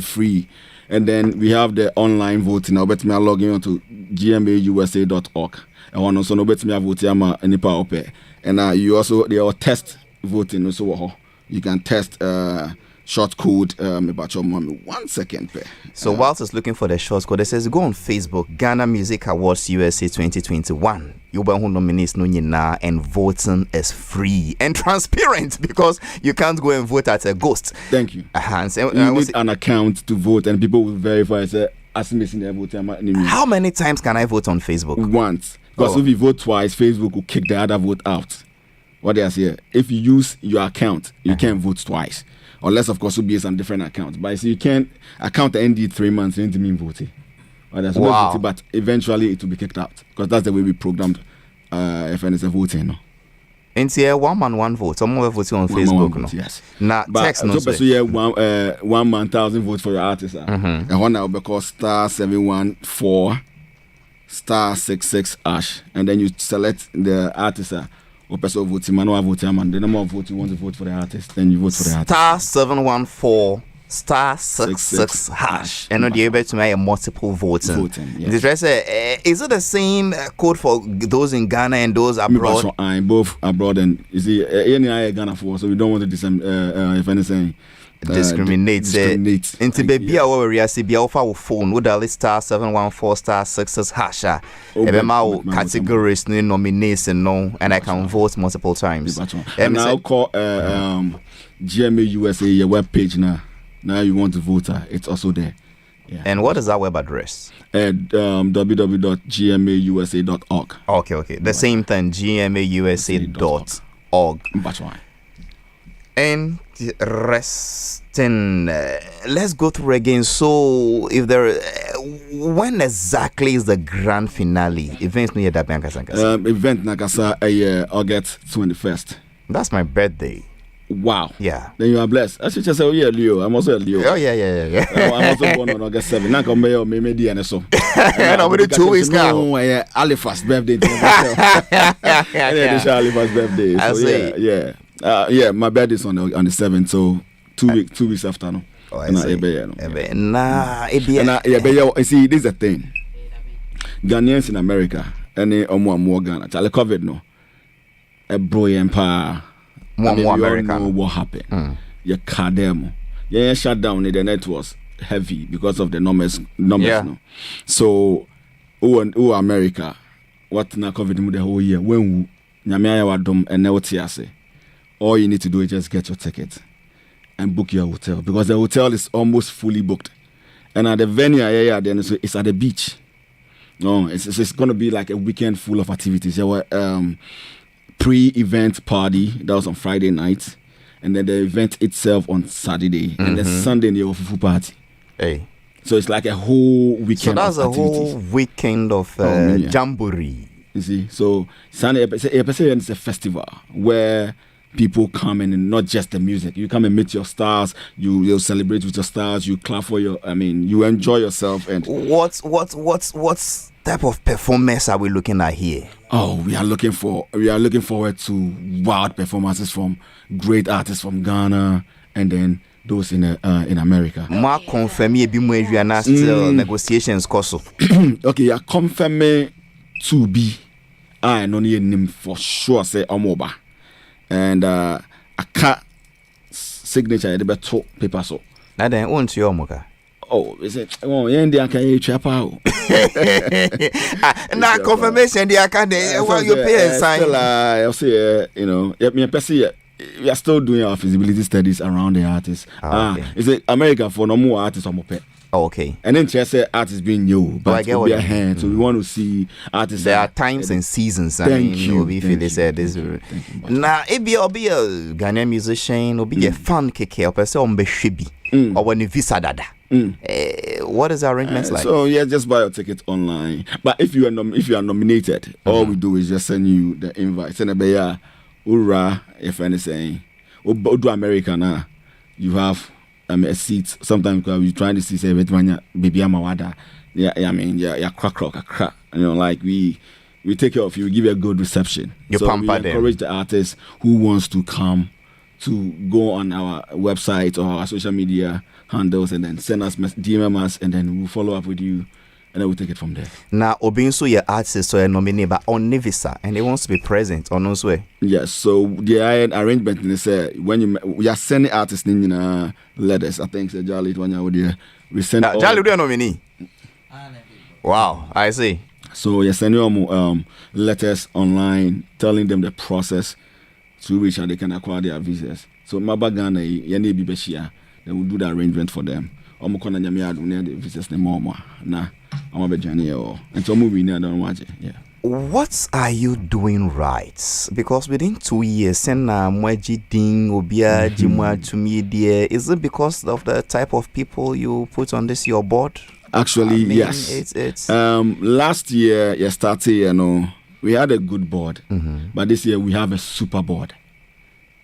free. And then we have the online voting. Now, bet me logging on to gmausa.org. And one also no bet me vote nipa ope. And you also they are test voting also. You can test short code. 1 second. So whilst it's looking for the short code, it says go on Facebook Ghana Music Awards USA 2021. You who nominees no nyina, and voting is free and transparent because you can't go and vote at a ghost. Thank you. So, you need an account to vote, and people will verify. Say, missing their vote. How many times can I vote on Facebook? Once, because if you vote twice, Facebook will kick the other vote out. What they are saying, if you use your account, you can't vote twice, unless of course will be some different accounts. But so you can't account the ND 3 months into mean voting. Wow. But eventually it will be kicked out because that's the way we programmed if it's a voting. No? And here, one man, one vote. Some more voting on Facebook. Vote, yes. Now, text no. So yeah, 1 man 1,000 votes for your artist. And one now because *714 *66#, and then you select the artist. Or person voting, man, voting, man. The number of votes you want to vote for the artist, then you vote for the artist. *714 *66#, and not able to make a multiple voting. Yes. Is it the same code for those in Ghana and those abroad? Both abroad and you see, any Ghana for, so we don't want to if anything. Discriminate. Into baby our area see be offer phone would *714 *66#. Categories no nomination no, and I can vote multiple times. And I'll call GMA USA your web page now. Now you want to vote, it's also there. Yeah. And what is our web address? www.gmausa.org. Okay. The same thing, gmausa.org. That's right. And resting, let's go through again. So, if there, when exactly is the grand finale? Event near that bank event Nakasa August 21st. That's my birthday. Wow. Yeah. Then you are blessed. I should just say, oh yeah, Leo. I'm also a Leo. Oh yeah. I'm also born on August 7th. Now come here, maybe and so. And I'm with 2 weeks now. Oh yeah, Halifax birthday. Halifax birthday. So yeah, my birthday is on the 7th. So 2 weeks after no. Oh, I see. See, this is the thing. Ghanaians in America, any more Ghana. Charlie COVID no. A brilliant empire. We all know what happened. You cut them. Yeah, shut down. The net was heavy because of the numbers. Yeah. No? So, who America? What na COVID the whole year? When Nyamia wadom and neotiase, all you need to do is just get your ticket and book your hotel because the hotel is almost fully booked. And at the venue, then it's at the beach. No, it's going to be like a weekend full of activities. There were pre-event party that was on Friday night, and then the event itself on Saturday, and then Sunday the fufu party. Hey, So it's like a whole weekend. So that's of a whole activities. weekend of jamboree. You see, so it's a festival where people come in and not just the music. You come and meet your stars. You'll celebrate with your stars. You clap for you enjoy yourself. And what type of performance are we looking at here? Oh, we are looking forward to wild performances from great artists from Ghana and then those in America. Ma confirm you be more still negotiations koso. Okay, I confirm me to be I no need name for sure say Omoba. And I can't signature the better paper so. Na then own to your moka. Oh, is it? Oh, yeah, they can trap out. Na confirmation they can well you pay a sign. Still, I'll say, me person we are still doing our feasibility studies around the artists. Okay. Is it America for no more artists on Mope? Okay. And then just say artists being new, but I get what we are you mean. here, so we want to see artists. There are times and seasons. Thank you. They said this. Now, it be a Ghanaian musician, or be a fan keke, or person be shibi, or when you visa dada. What is the arrangements like? So yeah, just buy your ticket online. But if you are nominated, all we do is just send you the invite. Send a beya, ura, if anything. Do America now, you have a seat. Sometimes we're trying to see say baby amawada. Yeah, crack. Like we take care of you. We give you a good reception. You so pamper we encourage the artists who wants to come to go on our website or our social media handles and then send us DM us and then we'll follow up with you and then we'll take it from there. Now, Obinso, your artist, so you're nominated, but on Visa and they want to be present on those way. Yes, so the arrangement is when we are sending artists in letters. I think Jah Lead one year we send. Jah Lead a nominee. Wow, I see. So you're sending letters online, telling them the process through which they can acquire their visas. So Maba Ghana, yene bi beshia, then we'll do the arrangement for them. Omo kona nyame adu ne the visas ne momo na omo be journey o. And so we need don't watch it. Yeah. What are you doing right? Because within 2 years, send mwaji ding obia jimwa to me dear. Is it because of the type of people you put on this your board? Actually, yes. It's last year, we had a good board, but this year we have a super board.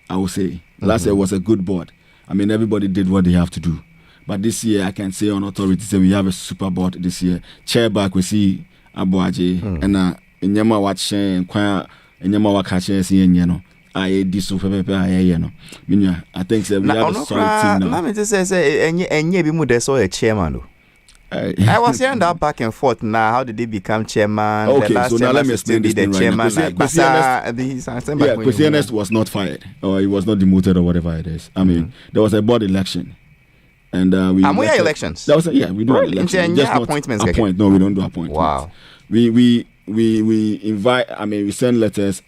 I would say last year was a good board. I mean, everybody did what they have to do, but this year I can say on authority say we have a super board this year. Chair back we see Abuaje and Inyama watching kwa Inyama wakache see nyeno. I did so pepe I think we have a solid team now. Let me just say enye bi mu de so a chairman. I was hearing that back and forth now. How did he become chairman? Okay, so now let me explain this thing right now. Kwesi Ernest was not fired or he was not demoted or whatever it is. I mean, there was a board election. And we had elections. That was we do elections. Just appointments. No, we don't do appointments. Wow. We invite. I mean, we send letters.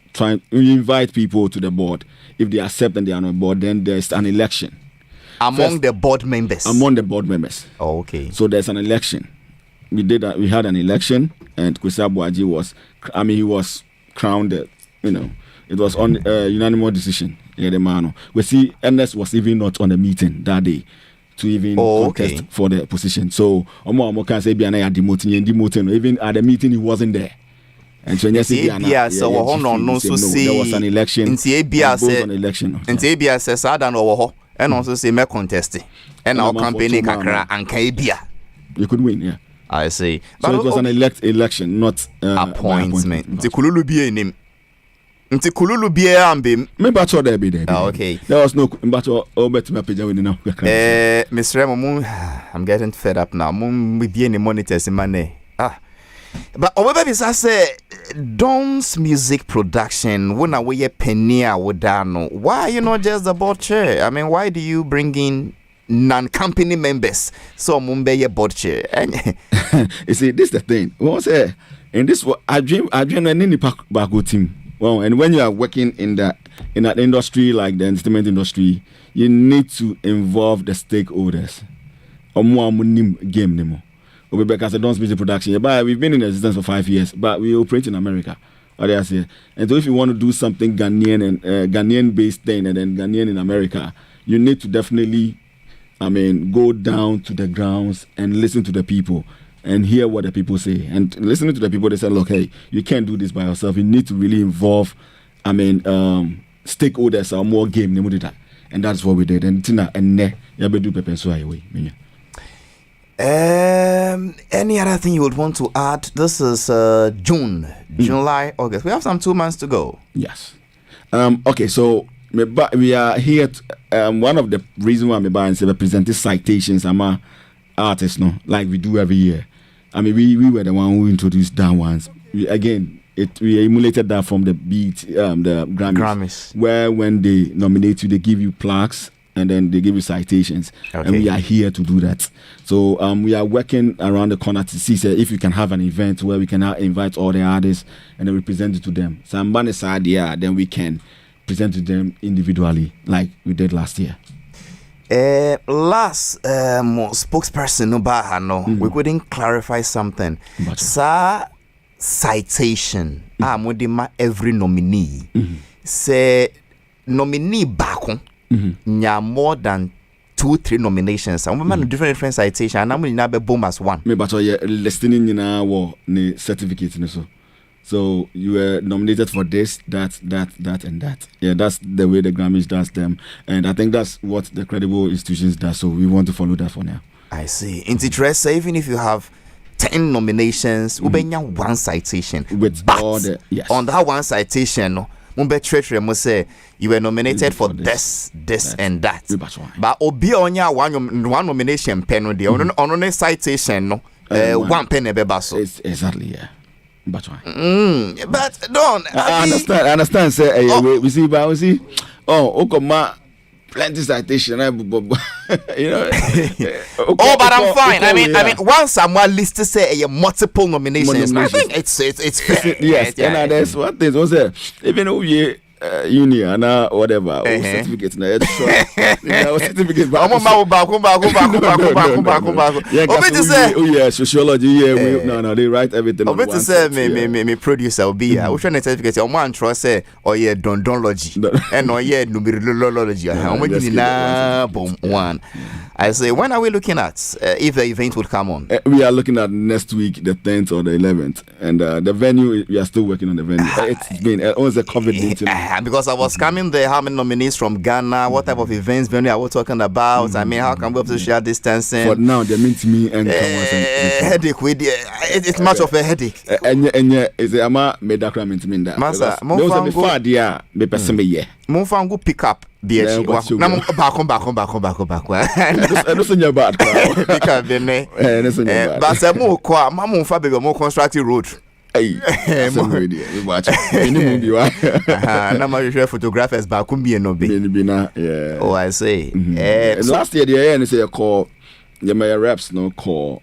We invite people to the board. If they accept and they are on board, then there's an election. Among the board members. Oh, okay. So there's an election. We had an election, and Kwesi Abuaji he was crowned. It was on unanimous decision. Kwesi Ernest was even not on the meeting that day to even contest for the position. So Omo can say demoting. Even at the meeting, he wasn't there. And so there was an election. And also say me contest and our campaign kakra and kaibia. You could win, yeah. I see. So it was an election, not appointment. Nti kululu bie nim. Nti kululu bie ambem. Me bacho there be there. Okay. There was no bacho obet me page we now. Mr. Remo, I'm getting fed up now. Mum we be any monitors in money. But baby say Don's music production when we penny wodano. Why you not just the board chair? I mean, why do you bring in non-company members? So Mumbai board chair. You see, this is the thing. What say in this I dream any bago team. Well, and when you are working in that industry like the entertainment industry, you need to involve the stakeholders. Game nemo. Because I don't music production. But we've been in existence for 5 years, but we operate in America. What do I say? And so if you want to do something Ghanaian and Ghanaian based thing and then Ghanaian in America, you need to definitely go down to the grounds and listen to the people and hear what the people say. And listening to the people, they say, look, hey, you can't do this by yourself. You need to really involve, stakeholders or more game. And that's what we did. And Tina and Ne, do Pepe so away. Any other thing you would want to add? This is June, July, August. We have some 2 months to go. Yes. Okay, so we are here. One of the reasons why I'm buying is presenting citations. I'm a artist, no, like we do every year. We were the one who introduced that ones. We emulated that from the the Grammys, where when they nominate you, they give you plaques and then they give you citations. Okay. And we are here to do that. So we are working around the corner to see if we can have an event where we can now invite all the artists and then we present it to them. So I'm on this idea, then we can present to them individually, like we did last year. Last spokesperson we couldn't clarify something. Sa citation every nominee say nominee back more than 2-3 nominations. I'm different citation and I'm not be boom as one. Me but listening in our certificate so you were nominated for this, that, and that. Yeah, that's the way the Grammys does them. And I think that's what the credible institutions do. So we want to follow that for now. I see. In interest, even if you have 10 nominations, we be one citation. With all the, yes. On that one citation, say you were nominated for this, and that. But obi onya one nomination pen on citation, one pen ebebaso. Exactly, yeah. But don't I understand. Say we see, but we see. Okoma plenty citation. But I'm fine. I mean, once someone lists say a multiple nominations, I think it's fair. Yes, and there's one thing. Also, even though union whatever certificate na certificate ba sociology no they write everything on one say me producer will be we try certificate o man trust say dondology and numerology one. I say, when are we looking at if the event will come on? We are looking at next week, the 10th or the 11th. And the venue, we are still working on the venue. It's been always a COVID-19. Because I was coming there, how many nominees from Ghana, what type of events, venue are we talking about? I mean, how can we have social distancing? For now, they mean to me and headache. It's much of a headache. And is a medakra mean to me that. Masa, Monfango pick up. BH. Road. Photographers back oh, I say. Last year, the say a call. The mayor reps no call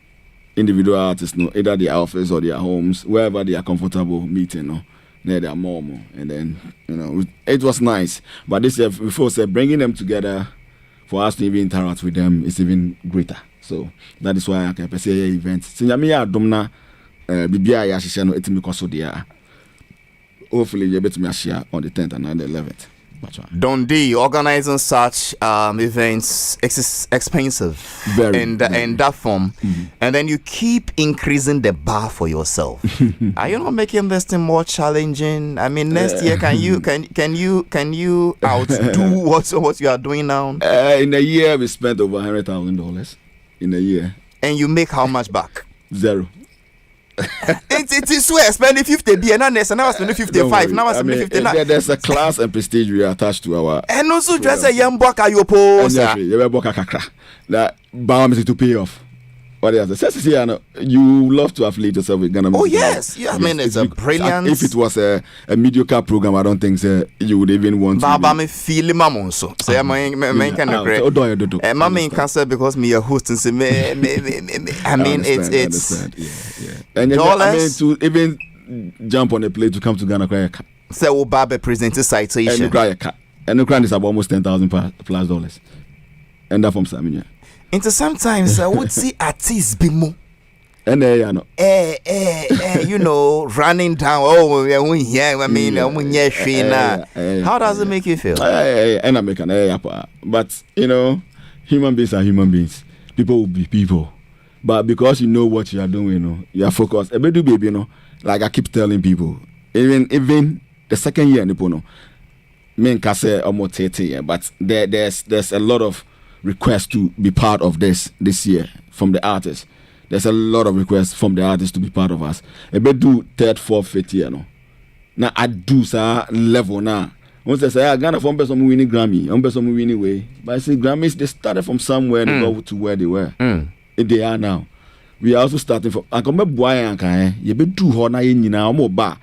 individual artists no either their office or their homes wherever they are comfortable meeting no. Near their mom, and then it was nice. But this year, before said bringing them together for us to even interact with them is even greater. So that is why I can say events. Since I'm here, Domna, Bibia, Yashishano, Etimikoso, hopefully you bet me share on the 10th and the 11th. Dundee organizing such events is expensive in that form, and then you keep increasing the bar for yourself. Are you not making this thing more challenging? I mean, next year can you outdo what you are doing now? In a year we spent over $100,000 in a year, and you make how much back? Zero. It is swear spending 50 B and now spending 55. Now spending 59. There's a class and prestige we are attached to our. And also just a young boy you pose. That bound to pay off. What else? You love to affiliate yourself with Ghana. Oh yes, yeah. I mean it's a brilliant. If it was a mediocre program, I don't think you would even want to. Baba me feel mamon so. Say I'm kind of great. I'm in cancer because me a host and say me. I mean it's. Yeah. And I mean to even jump on a plane to come to Ghana, cry a car. Say Obaba presented citation. And cry a car. And the crime is about almost $10,000+. And that from Saminia. Into sometimes I would see artists be more. And running down. Oh, I mean, how does it make you feel? And I make an but human beings are human beings. People will be people. But because you know what you are doing, you know, you are focused. Baby, you know, like I keep telling people, even the second year, you know, me and Kase almost 30 years, but there's a lot of requests to be part of this year from the artists. There's a lot of requests from the artists to be part of us. I do third, fourth, fifth year, no. Now I do sa level now. Once they say, Ghana from person winning Grammy, I'm person winning way. But I say Grammys, they started from somewhere and they go to where they were. They are now. We are also starting from. I come back boy and can you be too hot now in now more bar.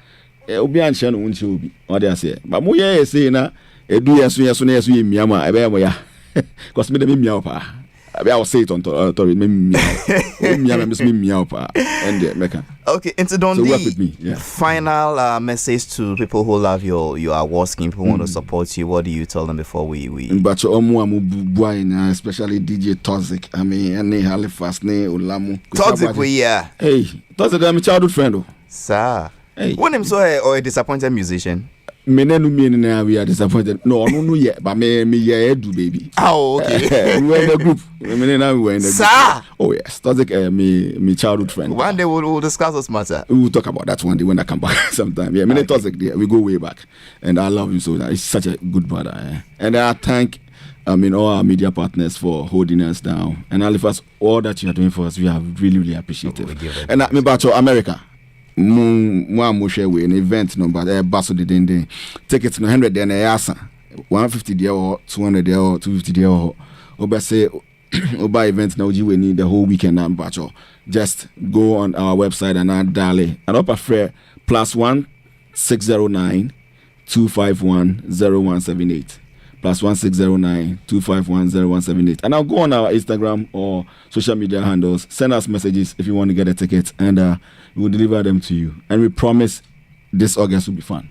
Obi and Shannon won't you be? What they say, but more yeah say na. Do as soon as we Myanmar. I bear moya. Cause me the meow pa. I will say it on to me meow pa and meka. Okay, into Don so work with me. Yeah. Final message to people who love your award scheme, people who want to support you. What do you tell them before we? But especially DJ Toxic. I mean, any Halifax, ne Olamu. Toxic, yeah. Hey, Toxic, I'm a childhood friend. Sir, hey, when I'm so or a disappointed musician. Me we are disappointed. No yet, but me do baby. Oh, okay. We were in the group. We were in the group. Sir. Oh yes, that's like me childhood friend. One day we'll discuss this matter. We will talk about that one day when I come back sometime. Yeah, me Toxic there. We go way back, and I love him so. He's such a good brother. Eh? And I thank all our media partners for holding us down. And Halifax, all that you are doing for us, we are really appreciative. And me about America. Mo share we an event number basso de dende tickets no 100 then yasa 150 there or 200 there or 250 there or oba say oba event now we need the whole weekend and bacho just go on our website and add dale and up a fair +1 609 251 0178 +1 609 251 0178 and I'll go on our Instagram or social media handles, send us messages if you want to get a ticket, and we will deliver them to you. And we promise this August will be fun.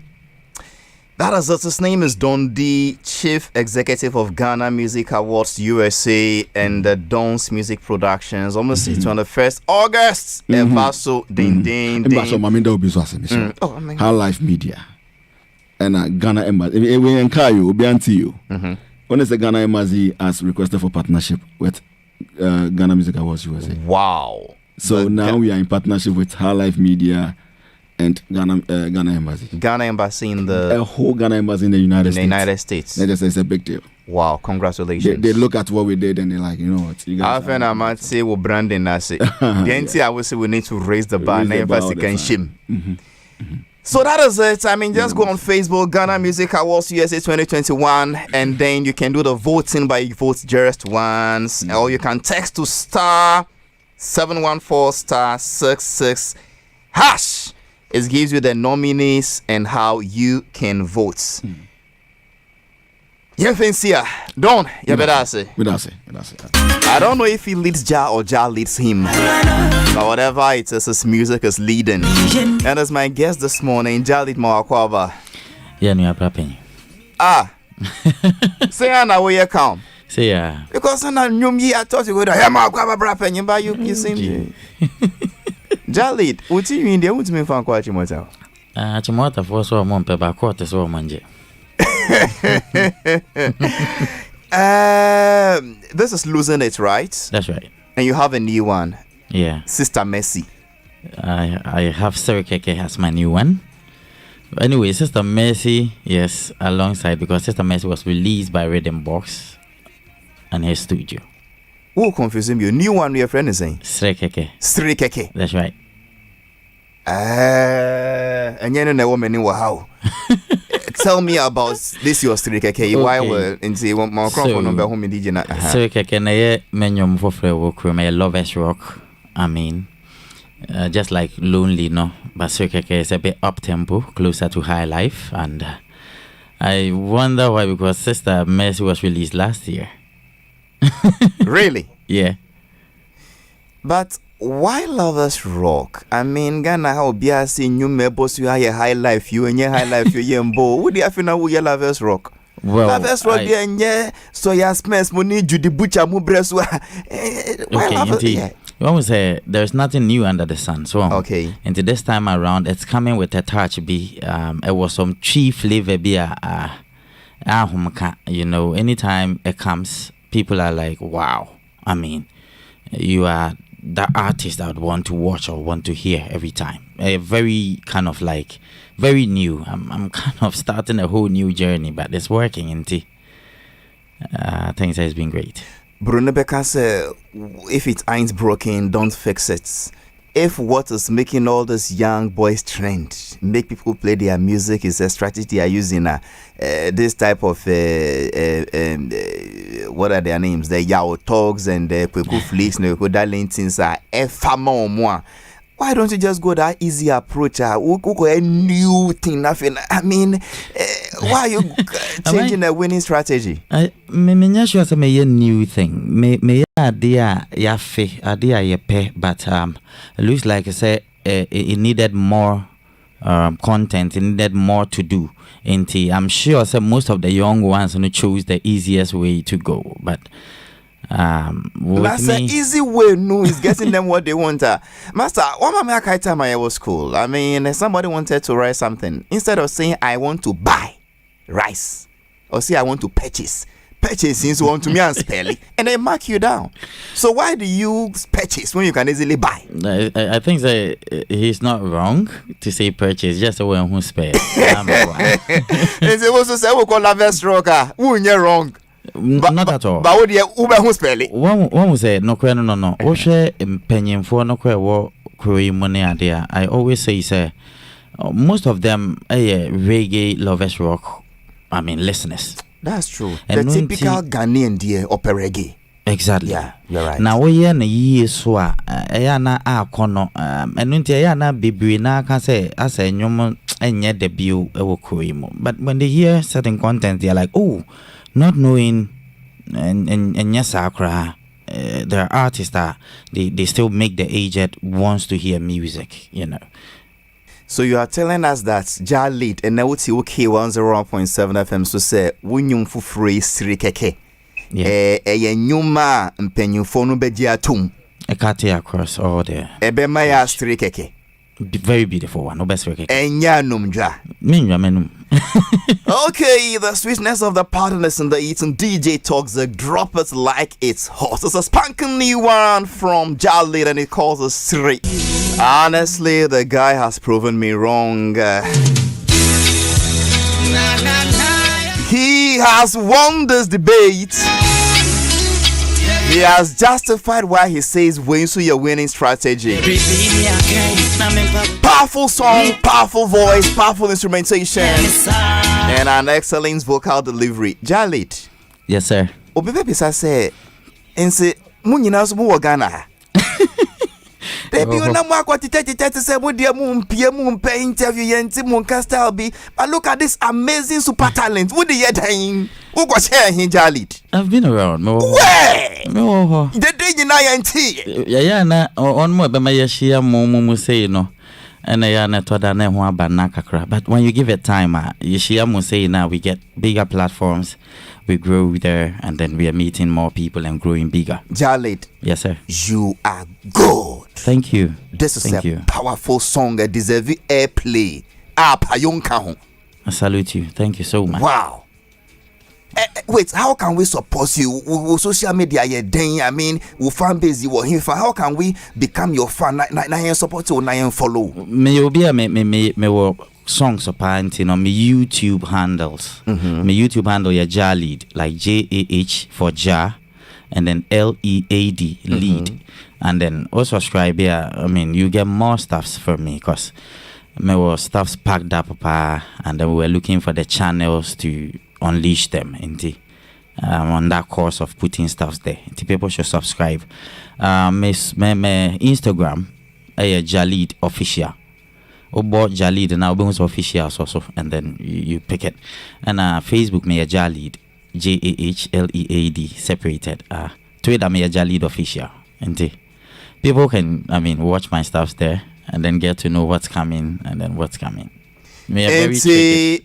That is it. His name is Don D, Chief Executive of Ghana Music Awards USA and Don's Music Productions. Almost 21st August. Evaso ding ding ding. How Life Media. And Ghana Embassy. We encourage you, we anti you. When it's the Ghana Embassy has requested for partnership with Ghana Music Awards USA. Wow. So now we are in partnership with How Life Media and Ghana Embassy. Ghana Embassy in the... A whole Ghana Embassy in the United States. United States. It's a big deal. Wow, congratulations. They look at what we did and they're like, you know what? You guys I might say we're branding that's it. I would say we need to raise the bar. So that is it. I mean, just go on Facebook, Ghana Music Awards USA 2021, and then you can do the voting by vote just once, or you can text to star 714 star 66 hash. It gives you the nominees and how you can vote. Yeah, fancy Don, you better say. I don't know if he leads Jah or Jah leads him. But whatever it is, his music is leading. And as my guest this morning, Jah Lead Mawakwaba. Yeah, no problem. Say Anna where you come. Say yeah. Because I thought you would have Mawakwaba brapping, but you seem Jah Lead, what do you mean? They won't mean for quite much. Chimota for so one paper quarter so manje. This is Losing It, right? That's right. And you have a new one. Yeah. Sister Mercy. I have Serikeke as my new one. Anyway, Sister Mercy, yes, alongside, because Sister Mercy was released by Rhythm Box and his studio. Who confusing you? New one your friend is saying? Serikeke. That's right. And you know woman in how. Tell me about this your Serikeke. Why were in the microphone number home DJ na. Serikeke na ye menyom for free me Lovers Rock. I mean, just like Lonely, no, but Serikeke is a bit up tempo, closer to High Life, and I wonder why, because Sister Mercy was released last year. Really? Yeah. But why Lovers Rock? I mean, Ghana how BRC new members you have High Life, you and your High Life, you yembo. What do you have now with your Lovers Rock? Well, Lovers Rock, yeah, so your smells money, Judy Butcher, Mubresu. Why Lovers? Yeah. You always say there's nothing new under the sun. So okay. And this time around, it's coming with a touch. It was some cheap flavor. You know, anytime it comes, people are like, wow, I mean, you are the artist I would want to watch or want to hear every time. Very kind of like, very new. I'm kind of starting a whole new journey, but it's working, isn't I think it's been great. Bruno Becker said, if it ain't broken, don't fix it. If what is making all these young boys trend, make people play their music, is a strategy they are using, this type of, what are their names? The Yao Talks and the Peku Flicks, the Darling things are more. Why don't you just go that easy approach? Go a new thing, nothing. I mean, why are you changing a winning strategy? Me sure some a new thing. Me idea ya fe idea ya pe, but it looks like I say it needed more content. It needed more to do. I'm sure most of the young ones chose the easiest way to go, but. That's an easy way. No, is getting them what they want. Master, one of my time I was school. I mean, somebody wanted to write something. Instead of saying I want to buy rice, or say I want to purchase means you want to me and spell it, and they mark you down. So why do you purchase when you can easily buy? I think that he's not wrong to say purchase, just the one who spell. And they also say we call la stroker. You're wrong. Not at all. But what do you who spell it? One will say no. What share penny for no what money idea? I always say most of them reggae lovers rock. I mean listeners. That's true. The typical Ghanaian dear opera reggae. Exactly. Yeah, you're right. Now we na ye so na akono enunti na bibiri na kan say as enyom enye debut e wo kroimo. But when they hear certain content they are like, "Oh, not knowing and yes, there are artists that they still make the aged wants to hear music, you know." So you are telling us that Jah Lead and now it's OK 101.7 FM so say wunyum fu free siri keke. Nyuma mpenyufo no bedi atum. Ekate across all there. Ebe maya siri keke. Very beautiful one. No best keke. Enya numja. Menum. Okay, the sweetness of the partners in the eating DJ talks drop it like it's hot. It's a spanking new one from Jah Lead and it calls us Sri. Honestly, the guy has proven me wrong. He has won this debate. He has justified why he says win so your winning strategy. Powerful song, powerful voice, powerful instrumentation, and an excellent vocal delivery. Jah Lead. Yes, sir. Obibe bisa say, "Ense munyina so mu Ghana." Baby, you know what say mu dia mu mpie interview yenti mu style be. But look at this amazing super talent. What the yedin? Who go share him Jah Lead? I've been around. Where? The day you na yenti. Yeah, na on mo be my share mo say no. And na to da na ho aba na kakra. But when you give it time, you share mo say now we get bigger platforms. We grow there and then we are meeting more people and growing bigger. Jah Lead. Yes, sir. You are good. Thank you. This is powerful song that deserves airplay. I salute you. Thank you so much. Wow. Wait, how can we support you? We social media, I mean, we fan base you or him. How can we become your fan? Na support you, na follow. Me be me songs apart, you know, me YouTube handles. My YouTube handle is Jah Lead, like JAH for Jah, and then LEAD lead, and then also subscribe here. I mean, you get more stuffs from me because my stuffs packed up, and then we were looking for the channels to unleash them. On that course of putting stuffs there, people should subscribe. My Instagram, Jah Lead official. About Jah Lead and now becomes official also, and then you pick it. And Facebook me Jah Lead, JAHLEAD separated. Twitter me Jah Lead official. And people can watch my stuff there and then get to know what's coming and then what's coming. And Twitter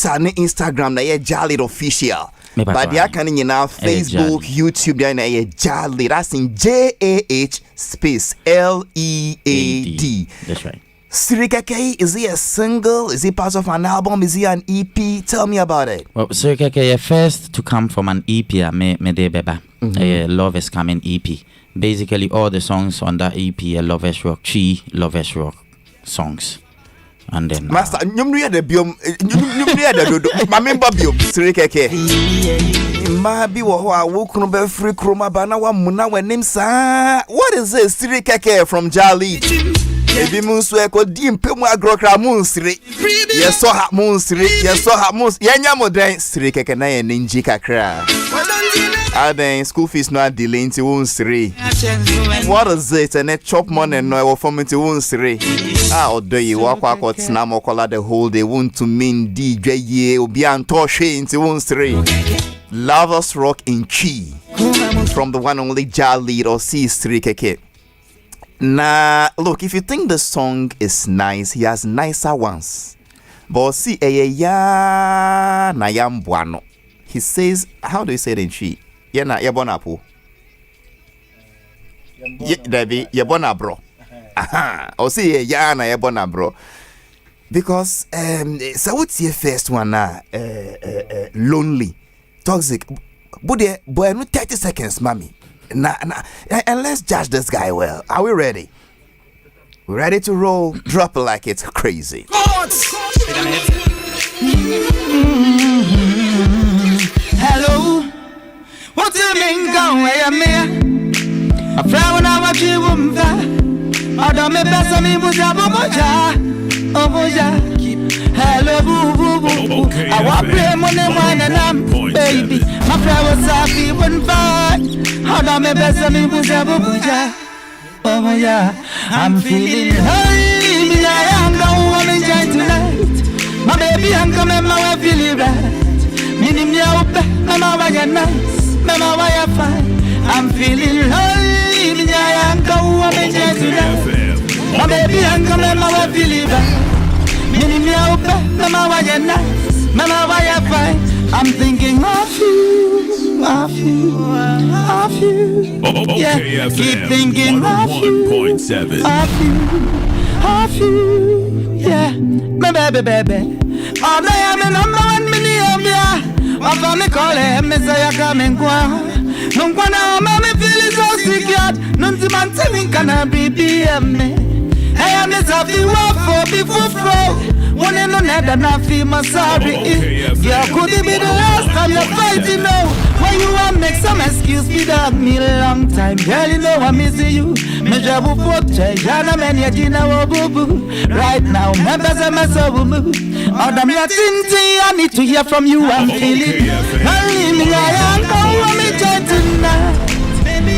and Instagram na Jah Lead official. But they can now Facebook, YouTube, they Jah Lead. That's in JAH space LEAD. That's right. Sirikeke, is he a single? Is he part of an album? Is he an EP? Tell me about it. Well, Sirikeke, first to come from an EP, me de beba. Love is Coming EP. Basically, all the songs on that EP are Lovers Rock, Lovers Rock songs. And then Master, nyumri the biom, nyumri the dodo. Mamemba biom, Sirikeke. Mabi wo ho a wo kunu be free kroma ba na wa muna wanim sa. What is this? Sirikeke from Jah Lead. Ebi munsu e ko di mpemu agrokra munsiri. Yeso ha munsiri, yeso ha mus. Yenya moden Sirikeke na ye ninji kakra. Then school fees not delaying to 1-3. What is it? And it chop money no for me to 1-3. Although you walk out snam or color the whole day want to mean DJ ye will be antoshe into 1-3. Lovers Rock in Chi from the one only Jah Lead or C3KK. Nah, look, if you think the song is nice, he has nicer ones. But see, ya na yam buano. He says, how do you say it in Chi? Yena yebona po. Debbie yebona bro. Aha. O see ya na yebona bro. Because so what's your first one lonely. Toxic. Boy, no 30 seconds, mommy. And let's judge this guy well. Are we ready? We ready to roll? Drop it like it's crazy. Hello. What you mean, go away, I'm here. A flower now, I give them that. I don't make best of me, was a boja. Oh, boja. Hello, boo, boo, boo. I want play money, wine, and I'm baby. My flowers are feeling fine. I don't make best of me, was a boja. Oh, boja. I'm feeling high. Me, I am going to enjoy tonight. My baby, I'm coming, my way, feeling right. Meaning, you're mama, why you're nice. Mama, why you fine? I'm feeling high. Me, I am going to enjoy tonight. My baby, I'm coming, my way, feeling right. Meaning, you're mama, why you're nice. Mama, why you fine? I'm thinking of you, of you, of you. Yeah, keep thinking of you, of you, yeah. My baby. All day I'm a number 1 million, yeah. My family call him, me say I come and go. No one I'm feeling so secure. None to man telling can I be me. Hey, I'm the happy walk for before flow. One and another, I feel my sorry. Yeah, could it be the last time you're fighting now? When you want make some excuse me, dog me a long time. Girl, you know I'm missing you. Me job for Jana man, ya Gina boo boo. Right now, members of my soul move. Adam, you're tinty, I need to hear from you. I'm feeling. Only me, I am going to join tonight.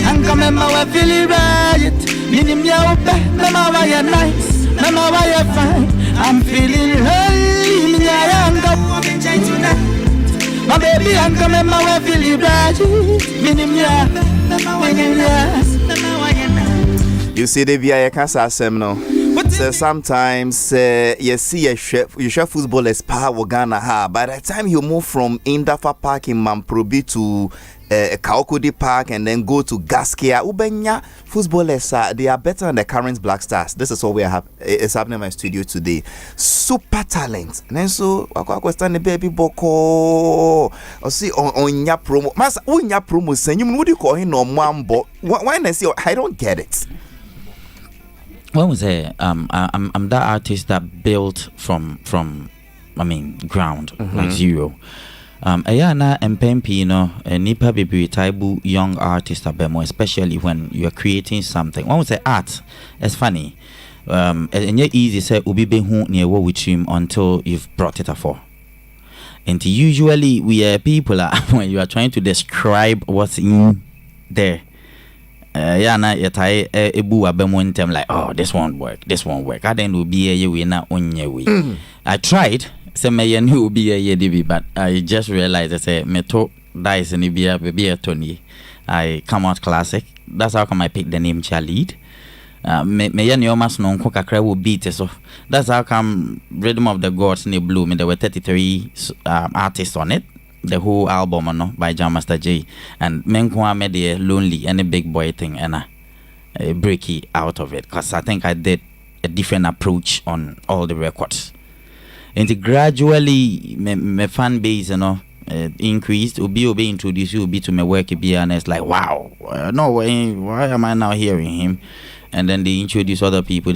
I'm coming, my feeling right. Meaning, you're mama, why you're nice. Mama, why you're fine. I'm feeling holy, me, I am going to join tonight. My baby, I'm coming, my way, feeling right. Meaning, You see, the VIA cancer seminar. So sometimes you see a chef, you share football as power Ghana ha. By the time you move from Indafa Park in Mamprobi to Kaokudi Park and then go to Gaskia, Ubenya footballers they are better than the current Black Stars. This is what we have. It's happening in my studio today. Super talent. And then so I question the baby boko. I see on your promo. Mas on your promo saying you would you call him no mambo? Why I see I don't get it. When was it? I'm that artist that built from ground like zero. Ayana and Pempi, you know, Nipa Bibi Taibu young artist abemo, especially when you're creating something. When was the art? It's funny. And you're easy say ubi be who near what with him until you've brought it afore. And usually we are people when you are trying to describe what's in there. Na yatai ebu abemo in term like, oh, this won't work. I then will be a way na onye way. I tried. Say me who be a yedibi, but I just realized I say me to dice and be a Tony. I come out classic. That's how come I picked the name Jah Lead. Me yan almost known cook a will beat so that's how come Rhythm of the Gods in Blue. There were 33 artists on it. The whole album by Jah Master J and Menkwa made the lonely and a big boy thing and breaky out of it because I think I did a different approach on all the records. And gradually, my fan base, increased. Obi introduced Obi to my work, and it's like, wow, no way, why am I now hearing him? And then they introduce other people.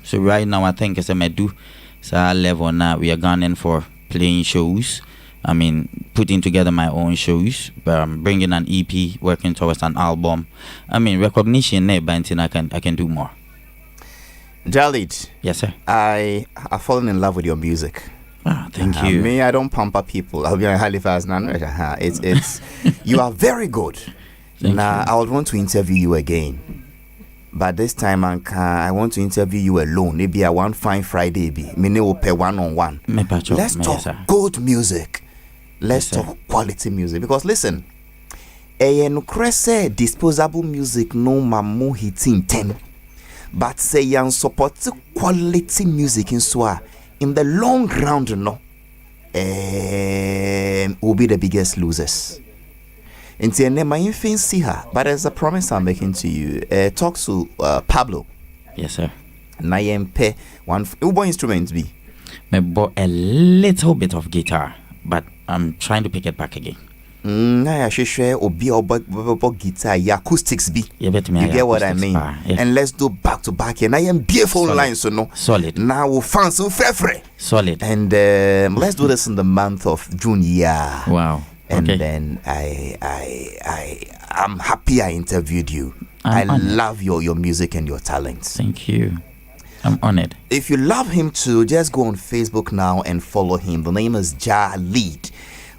So right now, I think as I do, so level now, we are gunning for playing shows. I mean, putting together my own shows, bringing an EP, working towards an album. I mean, recognition, but I can do more. Jah Lead. Yes, sir. I've fallen in love with your music. Thank you. Me, I don't pamper people. I'll be in Halifax now. It's you are very good. Now I would want to interview you again, but this time I want to interview you alone. Maybe a one fine Friday. Me will pay one-on-one. Let's talk good music. Let's talk quality music. Because listen, no crese disposable music no mamu hitting 10. But say young support quality music in the long round, will be the biggest losers. And my infant see her, but there's a promise I'm making to you. Talk to Pablo. Yes, sir. Na pay one. What instruments be? I bought a little bit of guitar, but I'm trying to pick it back again. I should share or be guitar, acoustics be. You get what I mean? Yes. And let's do back to back. And I am beautiful lines, so no. Solid. Now we'll find some free. Solid. And let's do this in the month of June. Yeah. Wow. And okay. Then I'm happy I interviewed you. I love your music and your talents. Thank you. I'm honored. If you love him too, just go on Facebook now and follow him. The name is Jah Lead.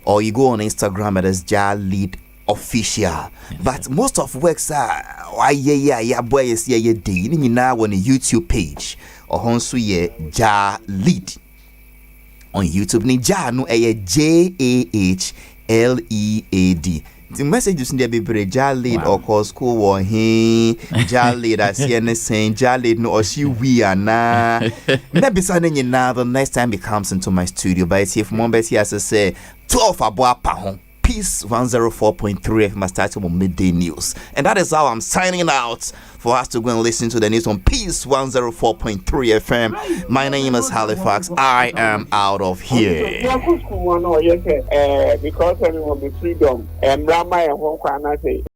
Or you go on Instagram, it is Jah Lead Official. Yes, but most of works are boy is now on the YouTube page. Or also Jah Lead on YouTube. Ni Jah no JAHLEAD. The message is in there be Jah Lead or cause school or he Jah Lead as saying Jah Lead no or she we are na. Maybe suddenly you now the next time he comes into my studio. But it's if mom Betty has to say 12 abua pahon. Peace 104.3 FM starting on midday news. And that is how I'm signing out for us to go and listen to the news on Peace 104.3 FM. My name is Halifax. I am out of here. Because everyone be freedom and Rama and